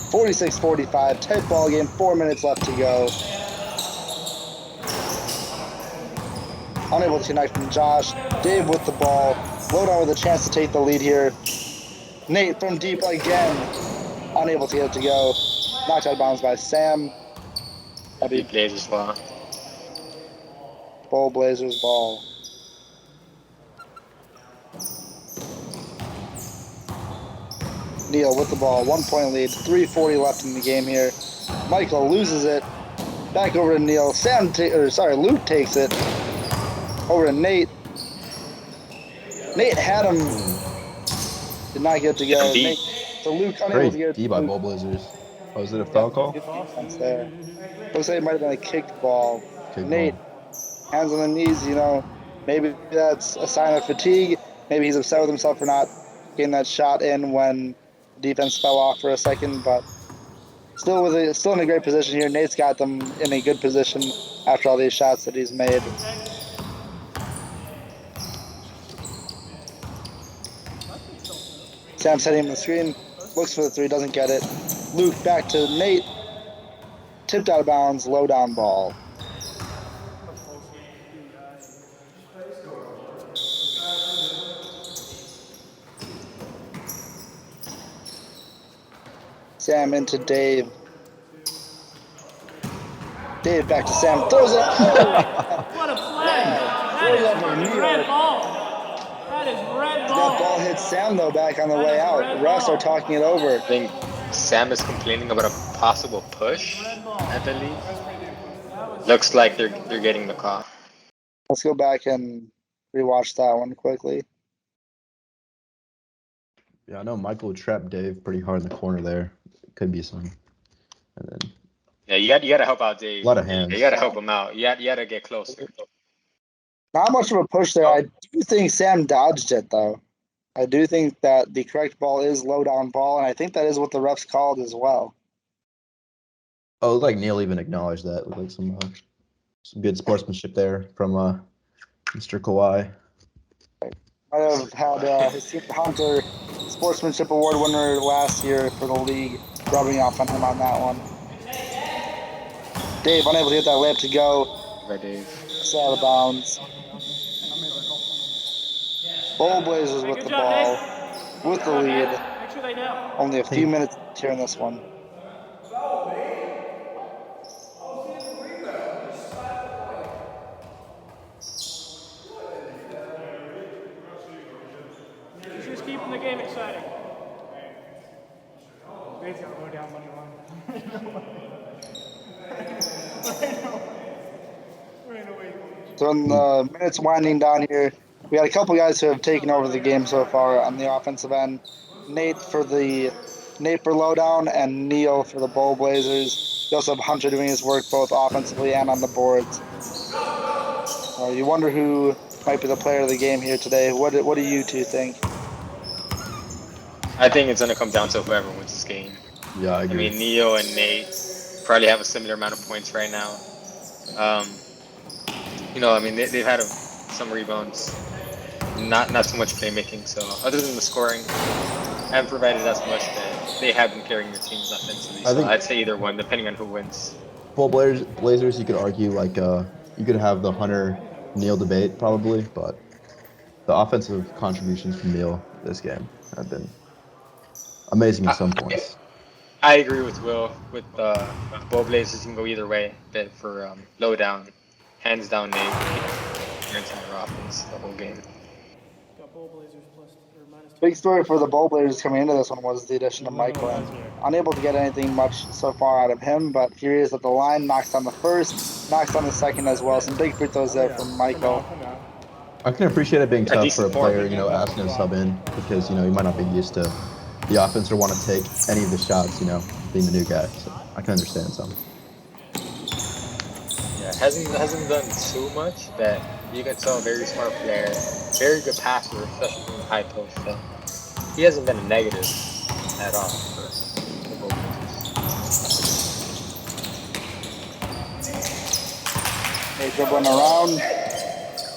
(46-45), tight ball game, 4 minutes left to go. Unable to connect from Josh. Dave with the ball. Lowdown with a chance to take the lead here. Nate from deep again. Unable to get it to go. Knocked out of bounds by Sam. He plays as well. Bull Blazers ball. Neil with the ball. 1 point lead. 3:40 left in the game here. Michael loses it. Back over to Neil. Luke takes it. Over to Nate. Nate had him. Did not get to go. Nate, so Luke unable to get Great it. D by Bull Blazers. Oh, is it a foul call? Good defense there. Looks like it might have been a kicked ball. Kick Nate, ball. hands on the knees, maybe that's a sign of fatigue. Maybe he's upset with himself for not getting that shot in when the defense fell off for a second, but still in a great position here. Nate's got them in a good position after all these shots that he's made. Sam setting him the screen, looks for the three, doesn't get it. Luke back to Nate, tipped out of bounds, low down ball. Sam into Dave. Dave back to Sam, throws it. What a play! That is red ball. That is red ball. That ball hits Sam though back on the way out. The refs are talking it over. I think Sam is complaining about a possible push, I believe. Looks like they're getting the call. Let's go back and rewatch that one quickly. Yeah, I know Michael trapped Dave pretty hard in the corner there. Could be some. And then Yeah, you got to help out Dave. a lot of hands. You got to help him out. You got to get closer. Not much of a push there. I do think Sam dodged it though. I do think that the correct ball is low down ball, and I think that is what the refs called as well. Oh, it looked like Neil even acknowledged that. It looked like some good sportsmanship there from Mr. Kawhi. Might have had his team Hunter Sportsmanship Award winner last year for the league, rubbing off on him on that one. Dave unable to get that layup to go. Right, Dave. It's out of bounds. Bull Blazers with the ball, with the lead. Only a few minutes here in this one. Just keeping the game exciting. Dave's got to go down money line. So in the minutes winding down here, we had a couple guys who have taken over the game so far on the offensive end. Nate for lowdown and Neil for the Bull Blazers. We also have Hunter doing his work both offensively and on the boards. You wonder who might be the player of the game here today. What do you two think? I think it's going to come down to whoever wins this game. Yeah, I agree. I mean, Neo and Nate probably have a similar amount of points right now. They've had some rebounds, not too much playmaking. So other than the scoring, haven't provided as much that they have been carrying their teams offensively. So I'd say either one, depending on who wins. Bull Blazers, you could argue you could have the Hunter Neil debate probably, but the offensive contributions from Neil this game have been amazing at some points. I agree with Will. With the Bull Blazers, you can go either way. But for lowdown, hands down, Nate, your entire offense the whole game. Big story for the Bull Blazers coming into this one was the addition of Michael. Unable to get anything much so far out of him, but here he is at the line, knocks on the first, knocks on the second as well. Some big free throws there from Michael. I can appreciate it being tough for a player, asking to sub in because, he might not be used to the offense or want to take any of the shots, being the new guy. So I can understand some. Yeah, hasn't done too much, but you can tell very smart player, very good passer, especially from the high post. So he hasn't been a negative at all for the Bull Blazers. Hey, dribbling around,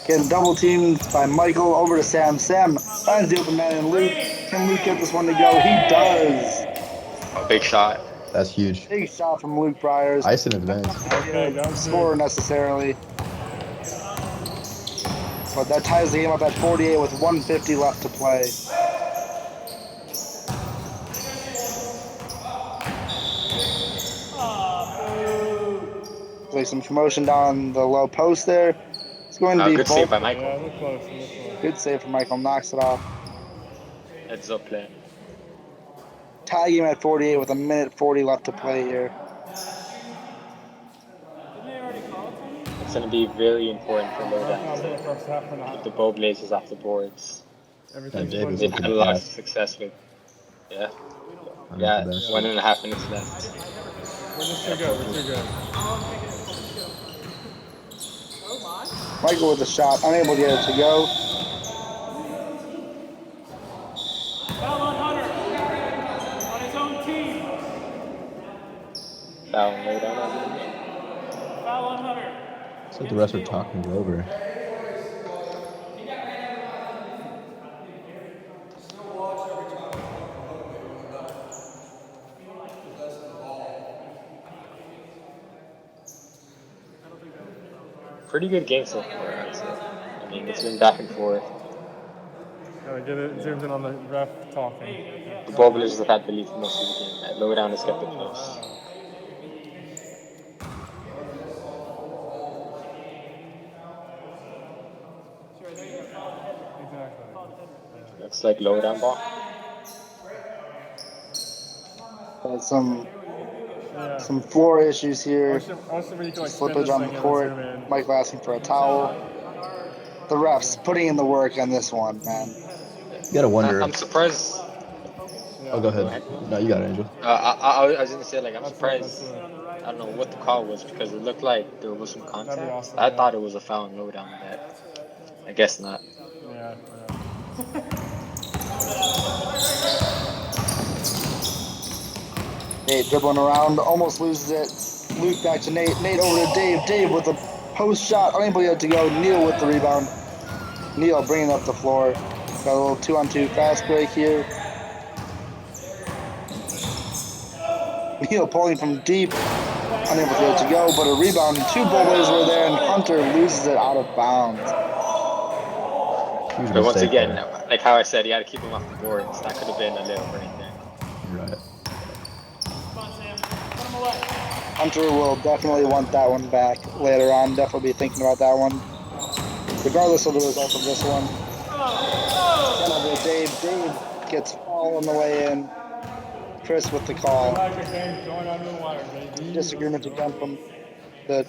getting double teamed by Michael over to Sam. Sam finds the open man in Luke. Can Luke get this one to go? He does. Oh, big shot. That's huge. Big shot from Luke Byers. Ice in advance. Score necessarily. But that ties the game up at 48 with 150 left to play. Like some commotion down the low post there. It's going to be good save by Michael. Good save from Michael. Knocks it off. Heads up play. Tie game at 48 with a minute 40 left to play here. It's going to be very important for Lowdown to keep the Bow Blazers off the boards. Dave is They've looking had a to lot of pass. success with. Yeah. I Yeah, mean, for 1.5 minutes left. We're just too good. We're too good. Michael with the shot, unable to get it to go. Foul on Hunter. On his own team. Foul and Lowdown, I believe. Foul on Hunter. So the rest are talking it over. Pretty good game so far, I'd say. I mean, it's been back and forth. Gotta get it zoomed in on the ref talking. The Bow Blazers have had the lead for most of the game. And Lowdown has kept it close. Exactly. Looks like Lowdown ball. Some floor issues here. Also, when you can, like, spin Slippage this on the thing and court. zoom in. Michael asking for a towel. The refs putting in the work on this one, man. You gotta wonder. I'm surprised. Oh, go ahead. No, you got it, Angel. I was gonna say, like, I'm surprised. I don't know what the call was because it looked like there was some contact. awesome, I yeah. thought it was a foul and Lowdown, but I guess not. Yeah. Nate dribbling around, almost loses it. Luke back to Nate. Nate over to Dave. Dave with a post shot, unable to get it to go. Neil with the rebound. Neil bringing up the floor. Got a little 2-on-2 fast break here. Neil pulling from deep, unable to get it to go, but a rebound. Two Bow Blazers were there, and Hunter loses it out of bounds. Huge But once mistake again, there. like how I said, you got to keep him off the boards. That could have been a little right there. You're right. Come on, Sam. Put him away. Hunter will definitely want that one back later on. Definitely be thinking about that one, regardless of the result of this one. Again over to Dave. Dave gets all on the way in. Chris with the call. Disagreement again from the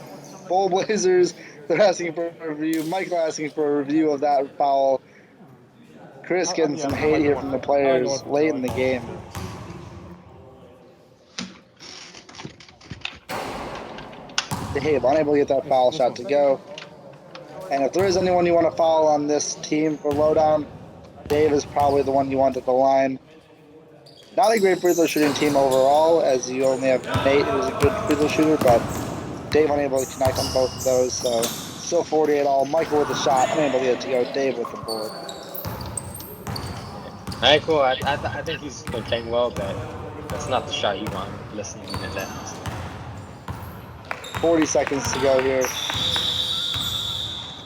Bow Blazers. They're asking for a review. Michael asking for a review of that foul. Chris getting some hate here from the players late in the game. Dave unable to get that foul shot to go. And if there is anyone you want to foul on this team for Lowdown, Dave is probably the one you want at the line. Not a great free throw shooting team overall, as you only have Nate, who's a good free throw shooter, but Dave unable to connect on both of those, so still 48 all. Michael with the shot, unable to get it to go. Dave with the board. Michael, I think he's been playing well, but that's not the shot you want listening to that. 40 seconds to go here.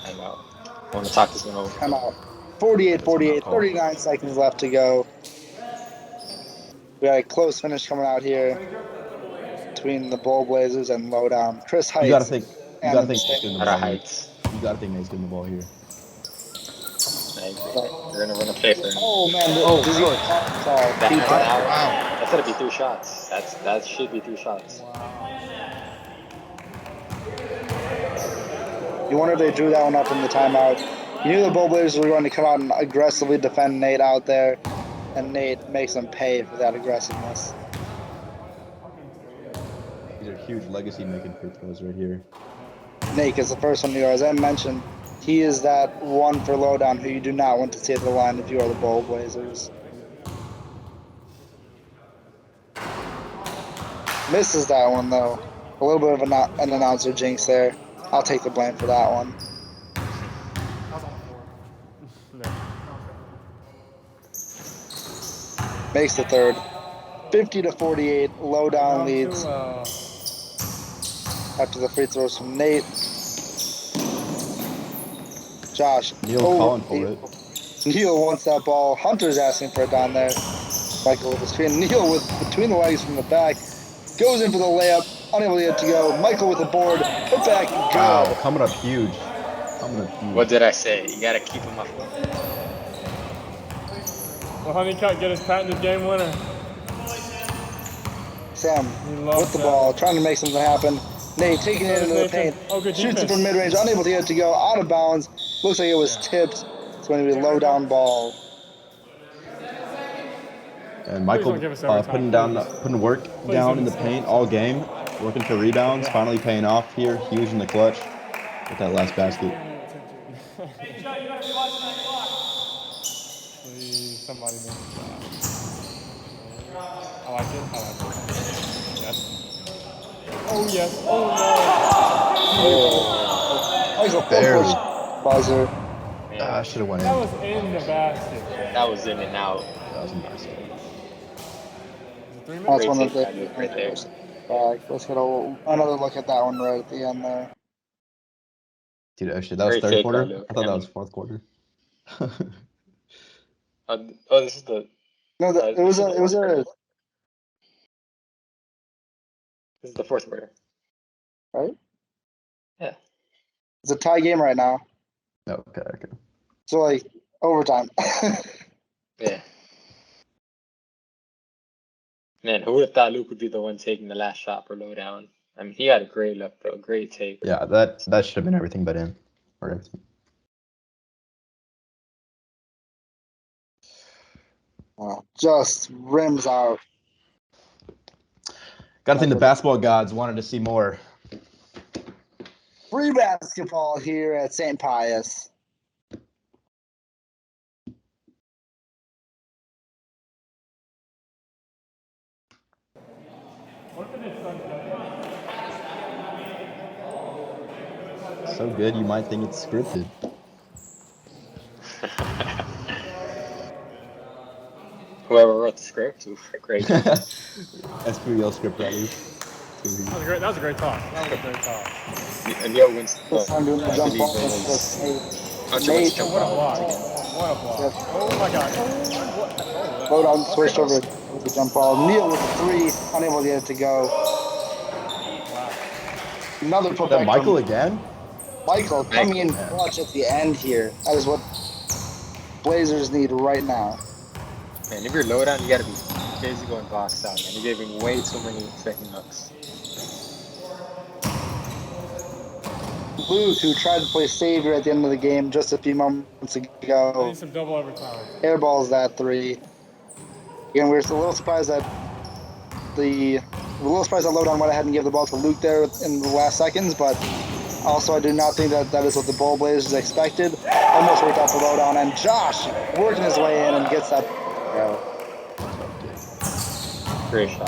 I'm out. I want to talk this one over. Come out. 48-48, 39 seconds left to go. We got a close finish coming out here between the Bow Blazers and Lowdown. Chris Heights. You gotta think Nate's State. getting the ball here. You gotta think Nate's getting the ball here. I agree. We're gonna run a play for him. Oh man, That's gotta be 3 shots. That should be 3 shots. You wonder if they drew that one up in the timeout. You knew the Bow Blazers were going to come out and aggressively defend Nate out there, and Nate makes them pay for that aggressiveness. These are huge legacy-making free throws right here. Nate is the first one to go. As I mentioned, he is that one for Lowdown who you do not want to see at the line if you are the Bow Blazers. Misses that one though. A little bit of an announcer jinx there. I'll take the blame for that one. Makes the third. 50-48, Lowdown leads after the free throws from Nate. Josh. Neil calling for it. Neil wants that ball. Hunter's asking for it down there. Michael with the screen. Neil with between the legs from the back. Goes in for the layup. Unable to get to go. Michael with the board. Put back. Good. Wow, coming up huge. What did I say? You gotta keep him up. Well, Honeycutt get his patented game winner. Sam with the ball, trying to make something happen. Nate taking it into the paint. Oh, good Shoots it defense. from mid-range, unable to get it to go. Out of bounds. Looks like it was tipped. It's going to be a low-down ball. And Michael don't give us overtime, putting work down in the paint all game, working for rebounds, finally paying off here. Huge in the clutch with that last basket. Hey, Joe, you gotta be watching that clock. Please, somebody make a shot. I like it. Yes. Oh, yes. Oh, Michael Barely. buzzer. Man, I should have went no. in. That was in the basket. that was in and out. That was a nice one. Is it 3 minutes? That's Great one of take the by Luke right there. Let's get another look at that one right at the end there. Dude, oh shit, that was Great third take quarter? by Luke. I thought that was fourth quarter. This is the. No, it was a This is the fourth quarter. right. Yeah. It's a tie game right now. Okay. So like overtime. Yeah. Man, who would have thought Luke would be the one taking the last shot for lowdown? I mean, he had a great look, though. Great take. Yeah, that should have been everything but in. Or everything. Just rims out. Gotta think the basketball gods wanted to see more. Free basketball here at St. Pius. So good, you might think it's scripted. Whoever wrote the script, great. SPBL script writers. That was a great toss. And Yo wins. This time doing the I jump believe ball. it was Hunter Nate. wins to jump What a ball block. again. What a block. Oh my god. Lowdown switched over with the jump ball. Neal with the three, unable to get it to go. Another putback. That Michael again? Michael coming in clutch at the end here. That is what Blazers need right now. Man, if you're lowdown, you gotta be crazy going box out, man. You're giving way too many second looks. Luke, who tried to play savior at the end of the game just a few moments I ago, need some double overtime. airballs that three. Again, we're still a little surprised that Lowdown went ahead and gave the ball to Luke there in the last seconds, but also I do not think that is what the Bull Blazers expected. Almost worked out for Lowdown, and Josh working his way in and gets that. Great shot.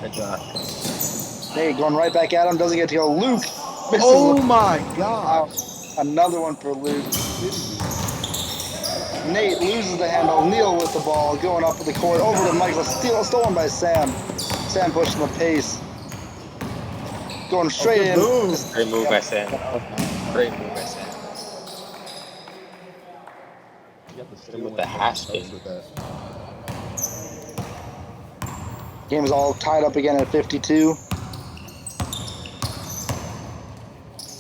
Good Josh. Nate going right back at him, doesn't get to go. Luke misses. Oh my god! Another one for Luke. Nate loses the handle. Neal with the ball, going up the court, over to Michael. Stolen by Sam. Sam pushing the pace. Going straight in. Great move by Sam. Great move by Sam. With the hash spin. Game is all tied up again at 52.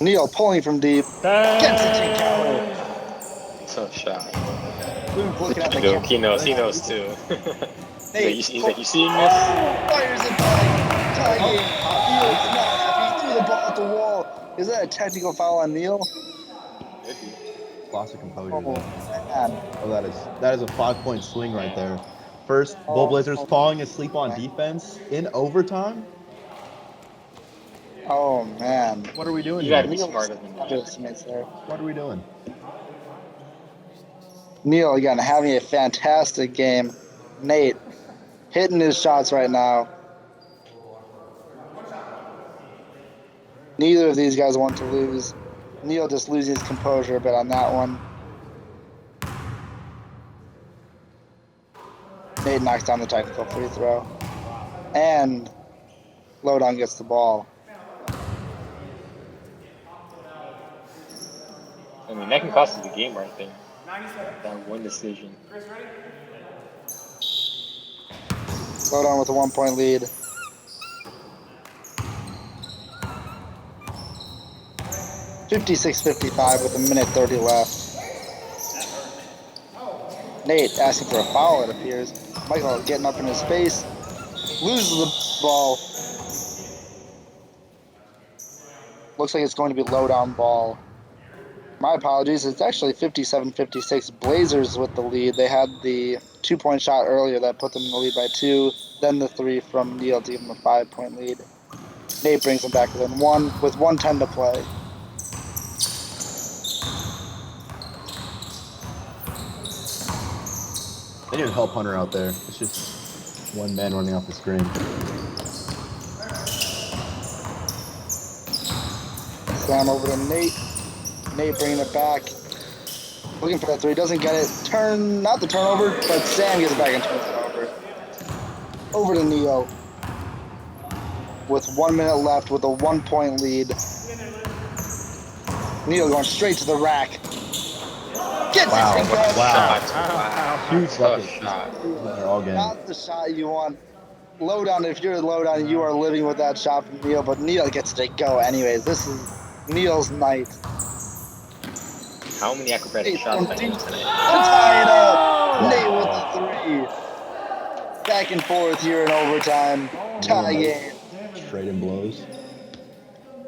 Neal pulling from deep. Gets it to counter. So shy. Luke looking at the Luke, he knows too. Hey, he's like, you seeing this? Fires it back. Tie game. Neal's not happy. He threw the ball at the wall. Is that a technical foul on Neal? Loss of composure. Oh, There. man. Oh, that is a 5-point swing right there. First, Bull Blazers falling asleep on defense in overtime. Oh, man. What are we doing You here? gotta be smarter than that. What are we doing? Neal, again, having a fantastic game. Nate hitting his shots right now. Neither of these guys want to lose. Neal just losing his composure a bit on that one. Nate knocks down the technical free throw. And Lowdown gets the ball. I mean, that can cost you the game right there. That one decision. Lowdown with a 1-point lead. (56-55) with a minute 30 left. Nate asking for a foul, it appears. Michael getting up in his face. Loses the ball. Looks like it's going to be low down ball. My apologies. It's actually 57-56. Blazers with the lead. They had the 2-point shot earlier that put them in the lead by 2. Then the 3 from Neil to give them a 5-point lead. Nate brings them back within 1 with 1:10 to play. They didn't help Hunter out there. It's just one man running off the screen. Sam over to Nate. Nate bringing it back. Looking for that 3. Doesn't get it. Not the turnover, but Sam gets it back and turns it over. Over to Neo. With 1 minute left with a 1-point lead. Neo going straight to the rack. Gets Wow. it. Wow. Huge Tough bucket. shot. All game. Not the shot you want. Lowdown, if you're Lowdown, you are living with that shot from Neil, but Neil gets to go anyways. This is Neil's night. How many acrobatic shots by Nate tonight? Tie it up. Wow. Nate with the 3. Back and forth here in overtime. Tie game. Straight in blows.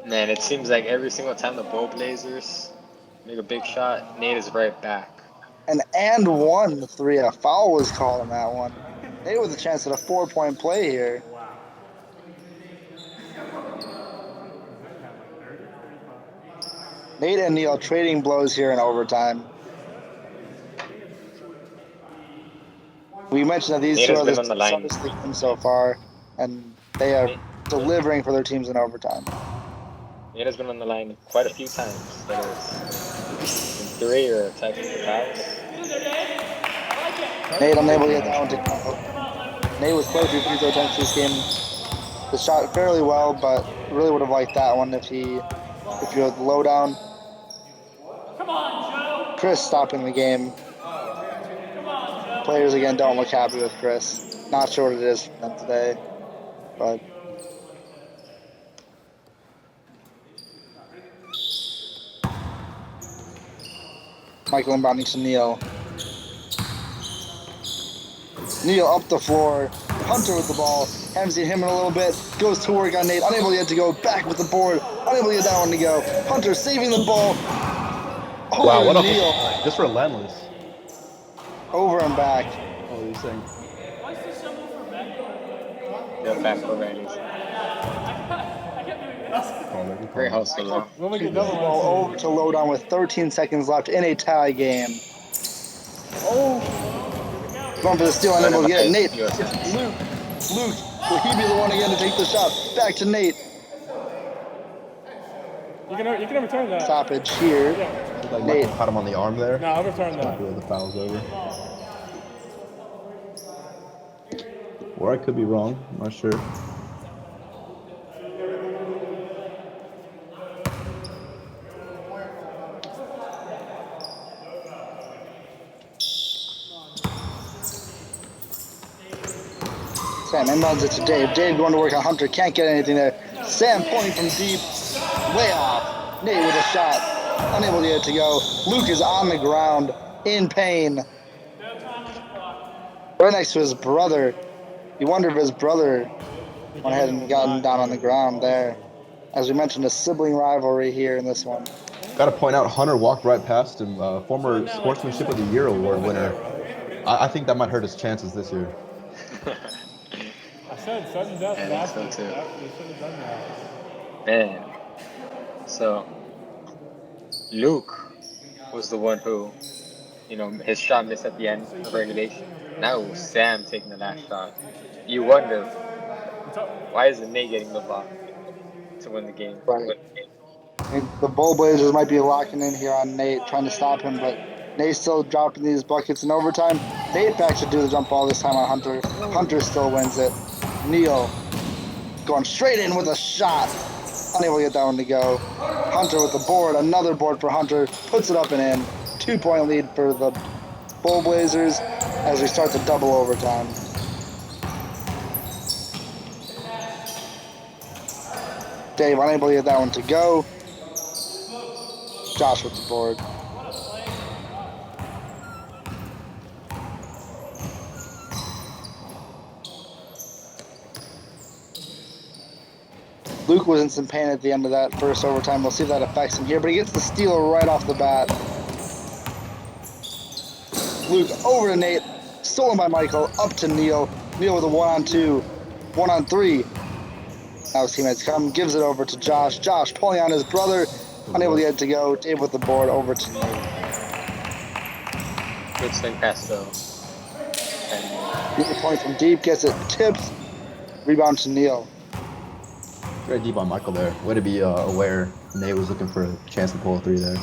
Man, it seems like every single time the Bow Blazers make a big shot, Nate is right back. And 1 3. A foul was called on that one. Nate with a chance at a 4-point play here. Nate and Neil trading blows here in overtime. We mentioned that these Nate two has are been the on the line. toughest teams so far, and they are delivering for their teams in overtime. Nate has been on the line quite a few times, whether it's in 3 or technical fouls. Nate unable to get that one to go. Nate with quite a few free throw attempts this game. The shot fairly well, but really would have liked that one if you had the lowdown. Chris stopping the game. Players again don't look happy with Chris. Not sure what it is for them today, but Michael inbounding to Neil. Neil up the floor. Hunter with the ball. Haven't seen him in a little bit. Goes to work on Nate. Unable yet to go. Back with the board. Unable to get that one to go. Hunter saving the ball. Wow, what a Neil. just relentless. Over and back. What are you saying? What's the symbol for backdoor? Yeah, backdoor Randy's. I kept doing this. Great hustle, though. We'll make another one. Ball over to Lowdown with 13 seconds left in a tie game. Going for the steal, unable to get it. Nate. Luke. Will he be the one again to take the shot? Back to Nate. You can overturn that. Stoppage here. Yeah. Like Nate. Michael caught him on the arm there. No, overturn that. The foul's over. Or I could be wrong. I'm not sure. Sam inbounds it to Dave. Dave going to work on Hunter. Can't get anything there. Sam pointing from deep. Way off. Nate with a shot. Unable to get it to go. Luke is on the ground in pain. Right next to his brother. You wonder if his brother went ahead and gotten down on the ground there. As we mentioned, a sibling rivalry here in this one. Got to point out, Hunter walked right past him. Former Sportsmanship of the Year award winner. I think that might hurt his chances this year. I said sudden death. Yeah, I think so, too. You should have done that. Man. So, Luke was the one who, his shot missed at the end of regulation. Now it was Sam taking the last shot. You wonder, why isn't Nate getting the ball to win the game? Right. I think the Bull Blazers might be locking in here on Nate, trying to stop him, but Nate's still dropping these buckets in overtime. Nate back to do the jump ball this time on Hunter. Hunter still wins it. Neil going straight in with a shot. Unable to get that one to go. Hunter with the board. Another board for Hunter. Puts it up and in. 2-point lead for the Bull Blazers as we start the double overtime. Dave unable to get that one to go. Josh with the board. Luke was in some pain at the end of that first overtime. We'll see if that affects him here, but he gets the steal right off the bat. Luke over to Nate, stolen by Michael, up to Neil. Neil with a 1-on-2, 1-on-3. Now his teammates come, gives it over to Josh. Josh pulling on his brother, unable to get it to go. Dave with the board over to Nate. Good swing pass though. Neil points from deep, gets it, tips, rebound to Neil. Very deep on Michael there. Way to be aware. Nate was looking for a chance to pull a 3 there.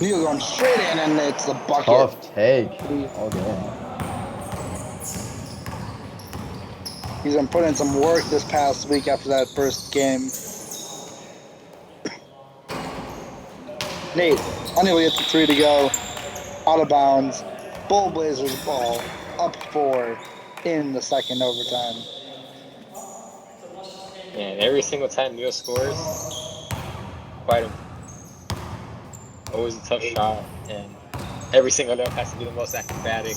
Neil going straight in, and it's the bucket. Tough take all game. He's been putting in some work this past week after that first game. Nate, unable to get the 3 to go. Out of bounds. Bull Blazers ball. Up 4 in the second overtime. And every single time Neil scores, quite always a tough shot, and every single layup has to be the most acrobatic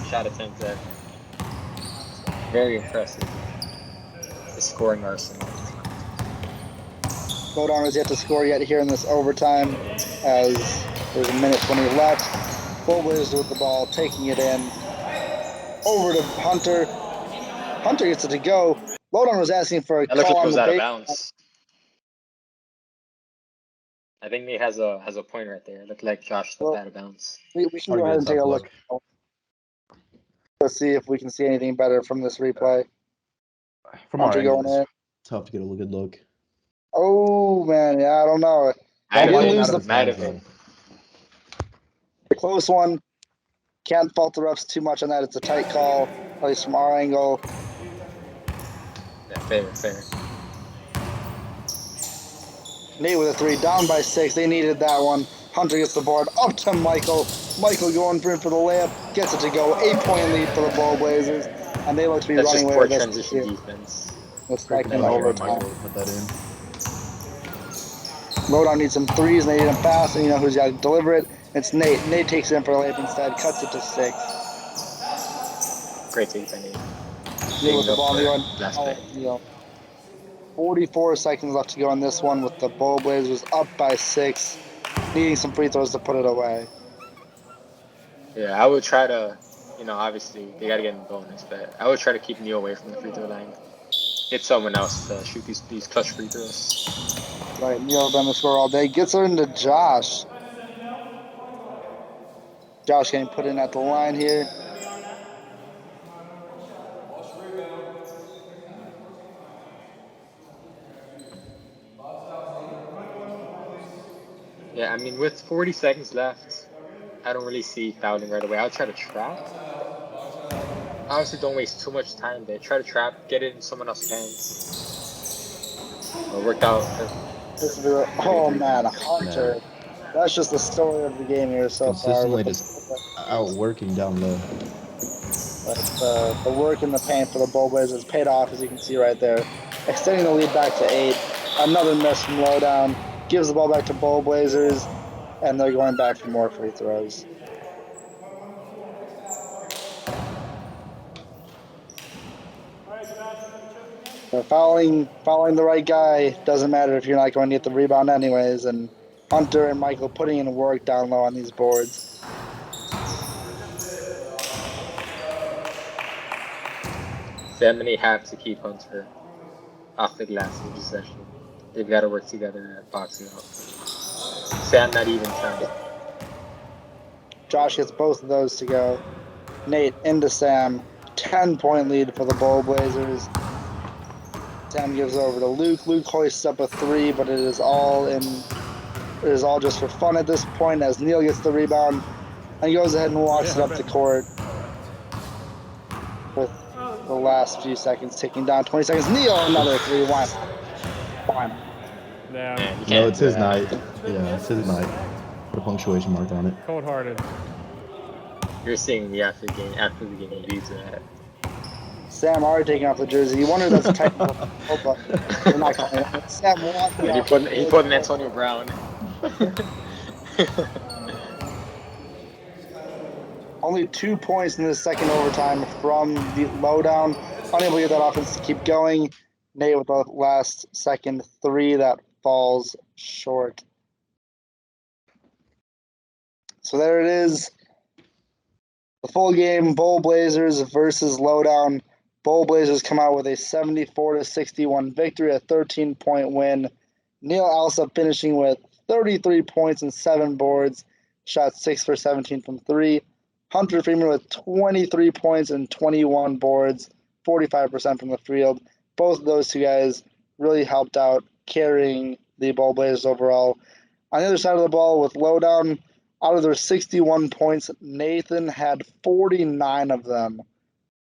shot attempt ever. Very impressive. The scoring arsenal. Showdown has yet to score yet here in this overtime, as there's a minute 20 left. Bull Blazers with the ball, taking it in. Over to Hunter. Hunter gets it to go. Lowdown was asking for a That looked call like it on was the out of base. bounds. I think Nate has a point right there. It looked like Josh stepped out of bounds. We can go ahead and take a look. Let's see if we can see anything better from this replay. From our Hunter going angle, in. it's tough to get a good look. Oh man, yeah, I don't know. I didn't didn't lose lose the close one. Can't fault the refs too much on that. It's a tight call, at least from our angle. Yeah, fair. Nate with a 3, down by 6. They needed that one. Hunter gets the board up to Michael. Michael going for the layup, gets it to go. 8-point lead for the Bull Blazers, and they look to be That's running just away poor with this transition defense. the second Michael overtime. put that in. Lowdown needs some 3s, and they need them fast, and you know who's got to deliver it? It's Nate. Nate takes it in for a layup instead, cuts it to 6. Great take by Nate. Nate with the ball, Last play. 44 seconds left to go on this one with the Bull Blazers up by 6, needing some free throws to put it away. Yeah, I would try to, obviously they got to get in the bonus, but I would try to keep Neil away from the free throw line. Get someone else to shoot these clutch free throws. Right, Neil been the score all day. Gets her into Josh. Josh getting put in at the line here. Yeah, I mean, with 40 seconds left, I don't really see fouling right away. I'll try to trap. Obviously, don't waste too much time there. Try to trap, get it in someone else's hands. It worked out. Oh man, Hunter. That's just the story of the game here so far. Consistently just outworking down low. But the work in the paint for the Bull Blazers paid off, as you can see right there. Extending the lead back to 8. Another miss from Lowdown. Gives the ball back to Bull Blazers, and they're going back for more free throws. So fouling the right guy doesn't matter if you're not going to get the rebound anyways, and Hunter and Michael putting in work down low on these boards. Family have to keep Hunter off the glass in possession. They've got to work together at boxing out. Sam not even trying. Josh gets both of those to go. Nate into Sam. 10-point lead for the Bull Blazers. Sam gives over to Luke. Luke hoists up a 3, but it is all just for fun at this point, as Neil gets the rebound and he goes ahead and walks it up the court with the last few seconds ticking down. 20 seconds. Neil, another 3. One. Yeah. No, it's his night. Yeah, it's his night. Put a punctuation mark on it. Cold-hearted. You're seeing me after the game leads that. Sam already taking off the jersey. You wonder if that's technical. But we're not calling it. Sam walking And he put an Antonio Brown. Only 2 points in the second overtime from the Lowdown. unable to get that offense to keep going. Nate with the last second three that falls short. So there it is. The full game, Bull Blazers versus Lowdown. Bull Blazers come out with a 74-61 victory, a 13-point win. Neil Alsop finishing with 33 points and 7 boards, shot 6 for 17 from 3. Hunter Freeman with 23 points and 21 boards, 45% from the field. Both of those two guys really helped out carrying the Bull Blazers overall. On the other side of the ball with Lowdown, out of their 61 points, Nathan had 49 of them.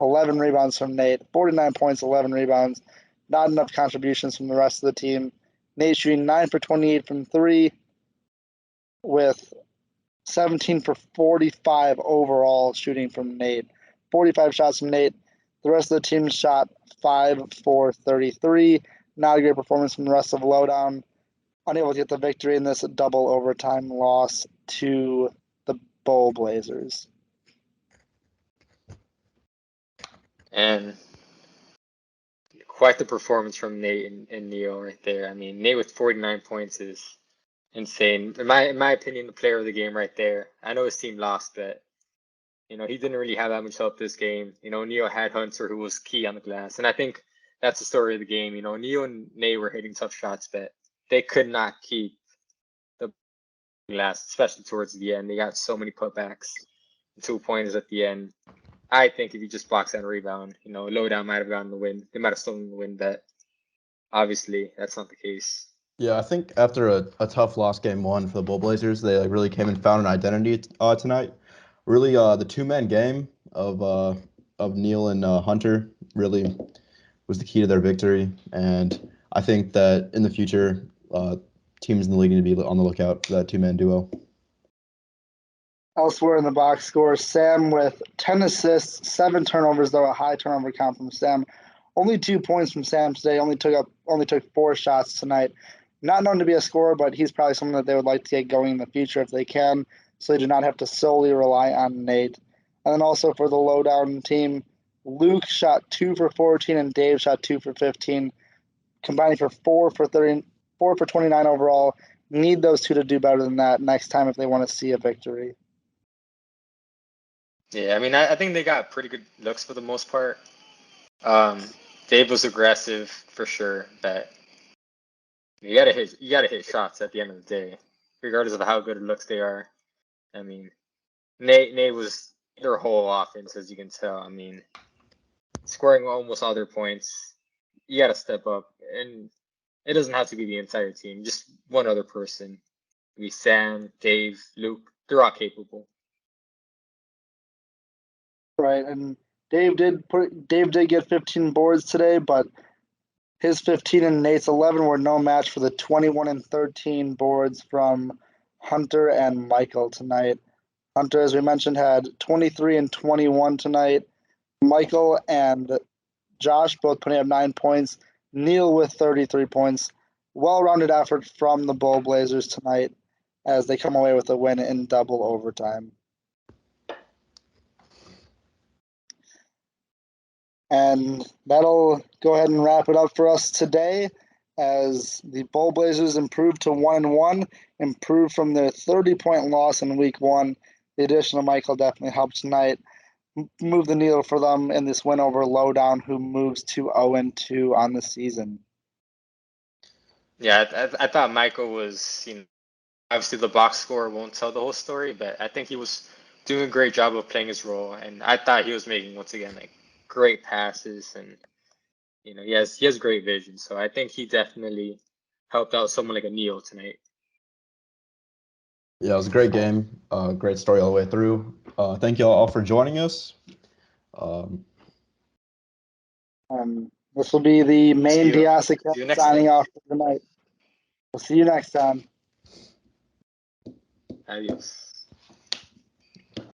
11 rebounds from Nate. 49 points, 11 rebounds. Not enough contributions from the rest of the team. Nate shooting 9 for 28 from 3 with 17 for 45 overall shooting from Nate. 45 shots from Nate. The rest of the team shot 5 for 33. Not a great performance from the rest of Lowdown. Unable to get the victory in this double overtime loss to the Bull Blazers. And quite the performance from Nate and Neo right there. I mean, Nate with 49 points is insane. In my opinion, the player of the game right there. I know his team lost, but he didn't really have that much help this game. Neo had Hunter, who was key on the glass, and I think that's the story of the game. Neo and Nate were hitting tough shots, but they could not keep the glass, especially towards the end. They got so many putbacks, 2-pointers at the end. I think if you just box and rebound, Lowdown might have gotten the win. They might have stolen the win, but obviously that's not the case. Yeah, I think after a tough loss game 1 for the Bull Blazers, they really came and found an identity tonight. Really, the two-man game of Neil and Hunter really was the key to their victory, and I think that in the future, teams in the league need to be on the lookout for that two-man duo. Elsewhere in the box score, Sam with 10 assists, 7 turnovers, though a high turnover count from Sam. Only 2 points from Sam today. Only took 4 shots tonight. Not known to be a scorer, but he's probably someone that they would like to get going in the future if they can, so they do not have to solely rely on Nate. And then also for the Lowdown team, Luke shot 2 for 14 and Dave shot 2 for 15, combining for 4 for 30, 4 for 29 overall. Need those two to do better than that next time if they want to see a victory. Yeah, I mean, I think they got pretty good looks for the most part. Dave was aggressive for sure, but you gotta hit shots at the end of the day, regardless of how good it looks they are. I mean, Nate was their whole offense, as you can tell. I mean, scoring almost all their points. You gotta step up, and it doesn't have to be the entire team. Just one other person. Maybe Sam, Dave, Luke. They're all capable. Right, and Dave did get 15 boards today, but his 15 and Nate's 11 were no match for the 21 and 13 boards from Hunter and Michael tonight. Hunter, as we mentioned, had 23 and 21 tonight. Michael and Josh both putting up 9 points. Neil with 33 points. Well-rounded effort from the Bull Blazers tonight as they come away with a win in double overtime. And that'll go ahead and wrap it up for us today as the Bull Blazers improved to 1-1, improved from their 30-point loss in week 1. The addition of Michael definitely helped tonight move the needle for them in this win over Lowdown, who moves to 0-2 on the season. Yeah, I thought Michael was, obviously the box score won't tell the whole story, but I think he was doing a great job of playing his role, and I thought he was making, once again, great passes, and he has great vision. So I think he definitely helped out someone like a Neil tonight. Yeah, it was a great game. Great story all the way through. Thank you all for joining us. This will be the Main Diasek Cast signing off for tonight. We'll see you next time. Adios.